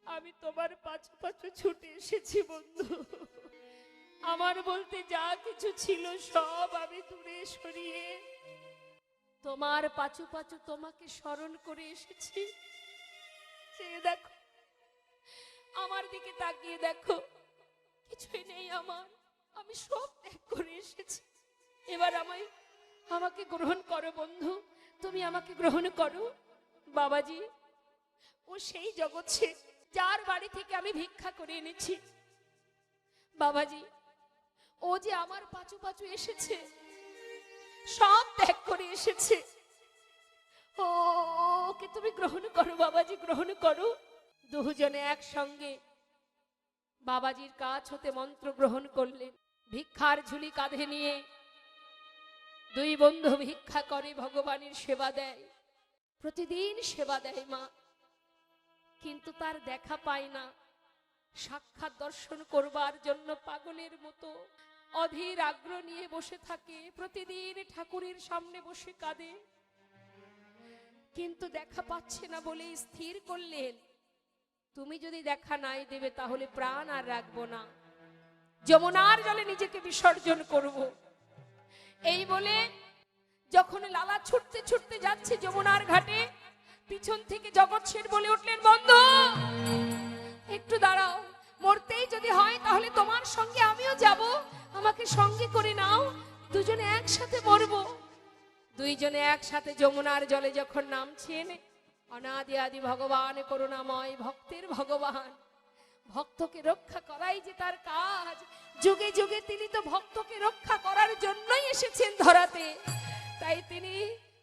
আমি তোমার পাছু পাছু ছুটে এসেছি বন্ধু, আমার বলতে যা কিছু ছিল সব আমি দূরে সরিয়ে তোমার পাছু পাছু তোমাকে স্মরণ করে এসেছি। চেয়ে দেখো, আমার দিকে তাকিয়ে দেখো, কিছুই নেই আমার, আমি সব ত্যাগ করে এসেছি, এবার আমাকে গ্রহণ করো বন্ধু, তুমি আমাকে গ্রহণ করো। বাবাজি ও সেই জগৎ শেঠ যার বাড়ি থেকে আমি ভিক্ষা করে এনেছি, বাবাজি ও যে আমার পাছু পাছু এসেছে, সব ত্যাগ করে এসেছে, ওকে তুমি গ্রহণ করো বাবাজি, গ্রহণ করো। দুজনে একসঙ্গে বাবাজির কাছ হতে মন্ত্র গ্রহণ করলেন, ভিক্ষার ঝুলি কাঁধে নিয়ে দুই বন্ধু ভিক্ষা করে ভগবানের সেবা দেয়, প্রতিদিন সেবা দেয় মা, কিন্তু তার দেখা পায় না, সাক্ষাৎ দর্শন করবার জন্য পাগলের মতো অধীর আগ্রহ নিয়ে বসে থাকে, প্রতিদিন ঠাকুরের সামনে বসে কাঁদে, কিন্তু দেখা পাচ্ছে না বলে স্থির করলেন, তুমি যদি দেখা নাই দেবে তাহলে প্রাণ আর রাখবো না, যমুনার জলে নিজেকে বিসর্জন করব। এই বলে যখন লালা ছুটতে ছুটতে যাচ্ছে যমুনার ঘাটে, পিছন থেকে জগৎ শেঠ বলে উঠলেন, বন্ধু একটু দাঁড়াও, মরতেই যদি হয় তাহলে তোমার সঙ্গে আমিও যাব, আমাকে সঙ্গে করে নাও, দুজনে একসাথে মরবো। দুইজনে একসাথে যমুনার জলে যখন নামছেন, অনাদি আদি ভগবান করুণাময় ভক্তের ভগবান, ভক্তকে রক্ষা করাই যে তার কাজ, যুগে যুগে তিনি তো ভক্তকে রক্ষা করার জন্যই এসেছেন ধরাতে, তাই তিনি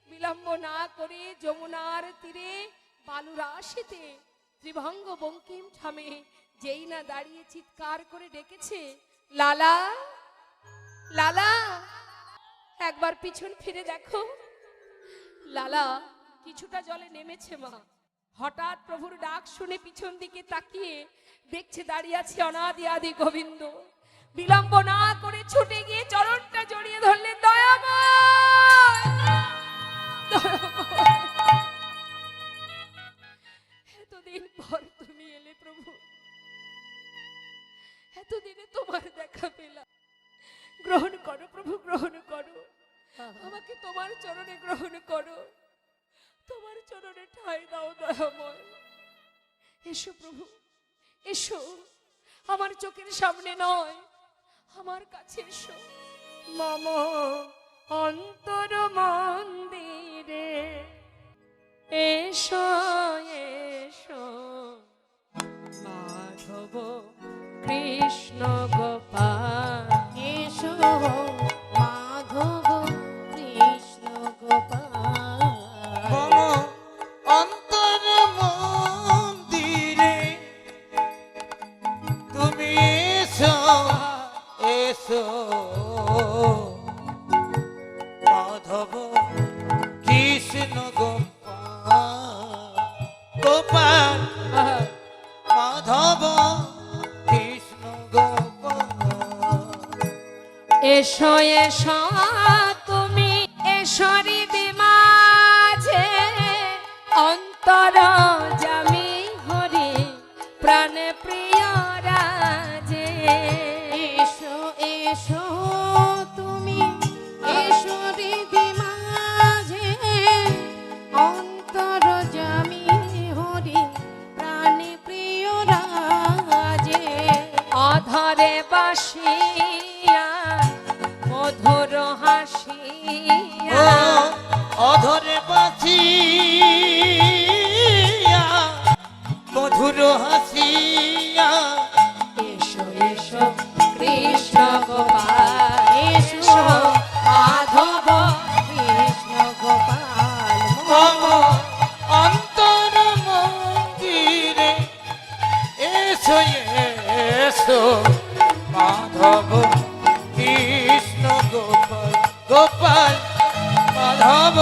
বিলম্ব না করে যমুনার তীরে বালুরাশিতে ত্রিভঙ্গ বঙ্কিম থামে যেই না দাঁড়িয়ে চিৎকার করে ডেকেছে, লালা লালা, একবার পিছন ফিরে দেখো। লালা কিছুটা জলে নেমেছে মা, হঠাৎ প্রভুর ডাক শুনে পিছন দিকে তাকিয়ে দেখছে দাঁড়িয়ে আছে অনাদি আদি গোবিন্দ, বিলম্ব না করে ছুটে গিয়ে চরণটা জড়িয়ে ধরলেন, এতদিন পর তুমি এলে প্রভু, এতদিনে তোমার দেখা পেলাম, গ্রহণ করো প্রভু, গ্রহণ করো, আমাকে তোমার চরণে গ্রহণ করো, তোমার চরণে ঠাঁই দাও দয়াময়। এসো প্রভু এসো, আমার চোখের সামনে নয়, আমার কাছে এসো। মম অন্তর মাধব কৃষ্ণ গোপাল গোপাল মাধব কৃষ্ণ গোপাল। এসো এসো তুমি এসরি মাঝে অন্তর জামি হরি প্রাণে প্রিয় রাজে। এসো এসো তুমি এসো হৃদি মাঝে অন্তর জামি হরি প্রাণী প্রিয় রাজে। অধরে বাসিয়া মধুর হাসিয়া অধরে বাঁচিয়া মধুর হাসিয়া এসো এসো কৃষ্ণ গোপাল এসো মাধব কৃষ্ণ গোপাল মম অন্তর মন্দিরে এসো এসো মাধব কৃষ্ণ গোপাল গোপাল মাধব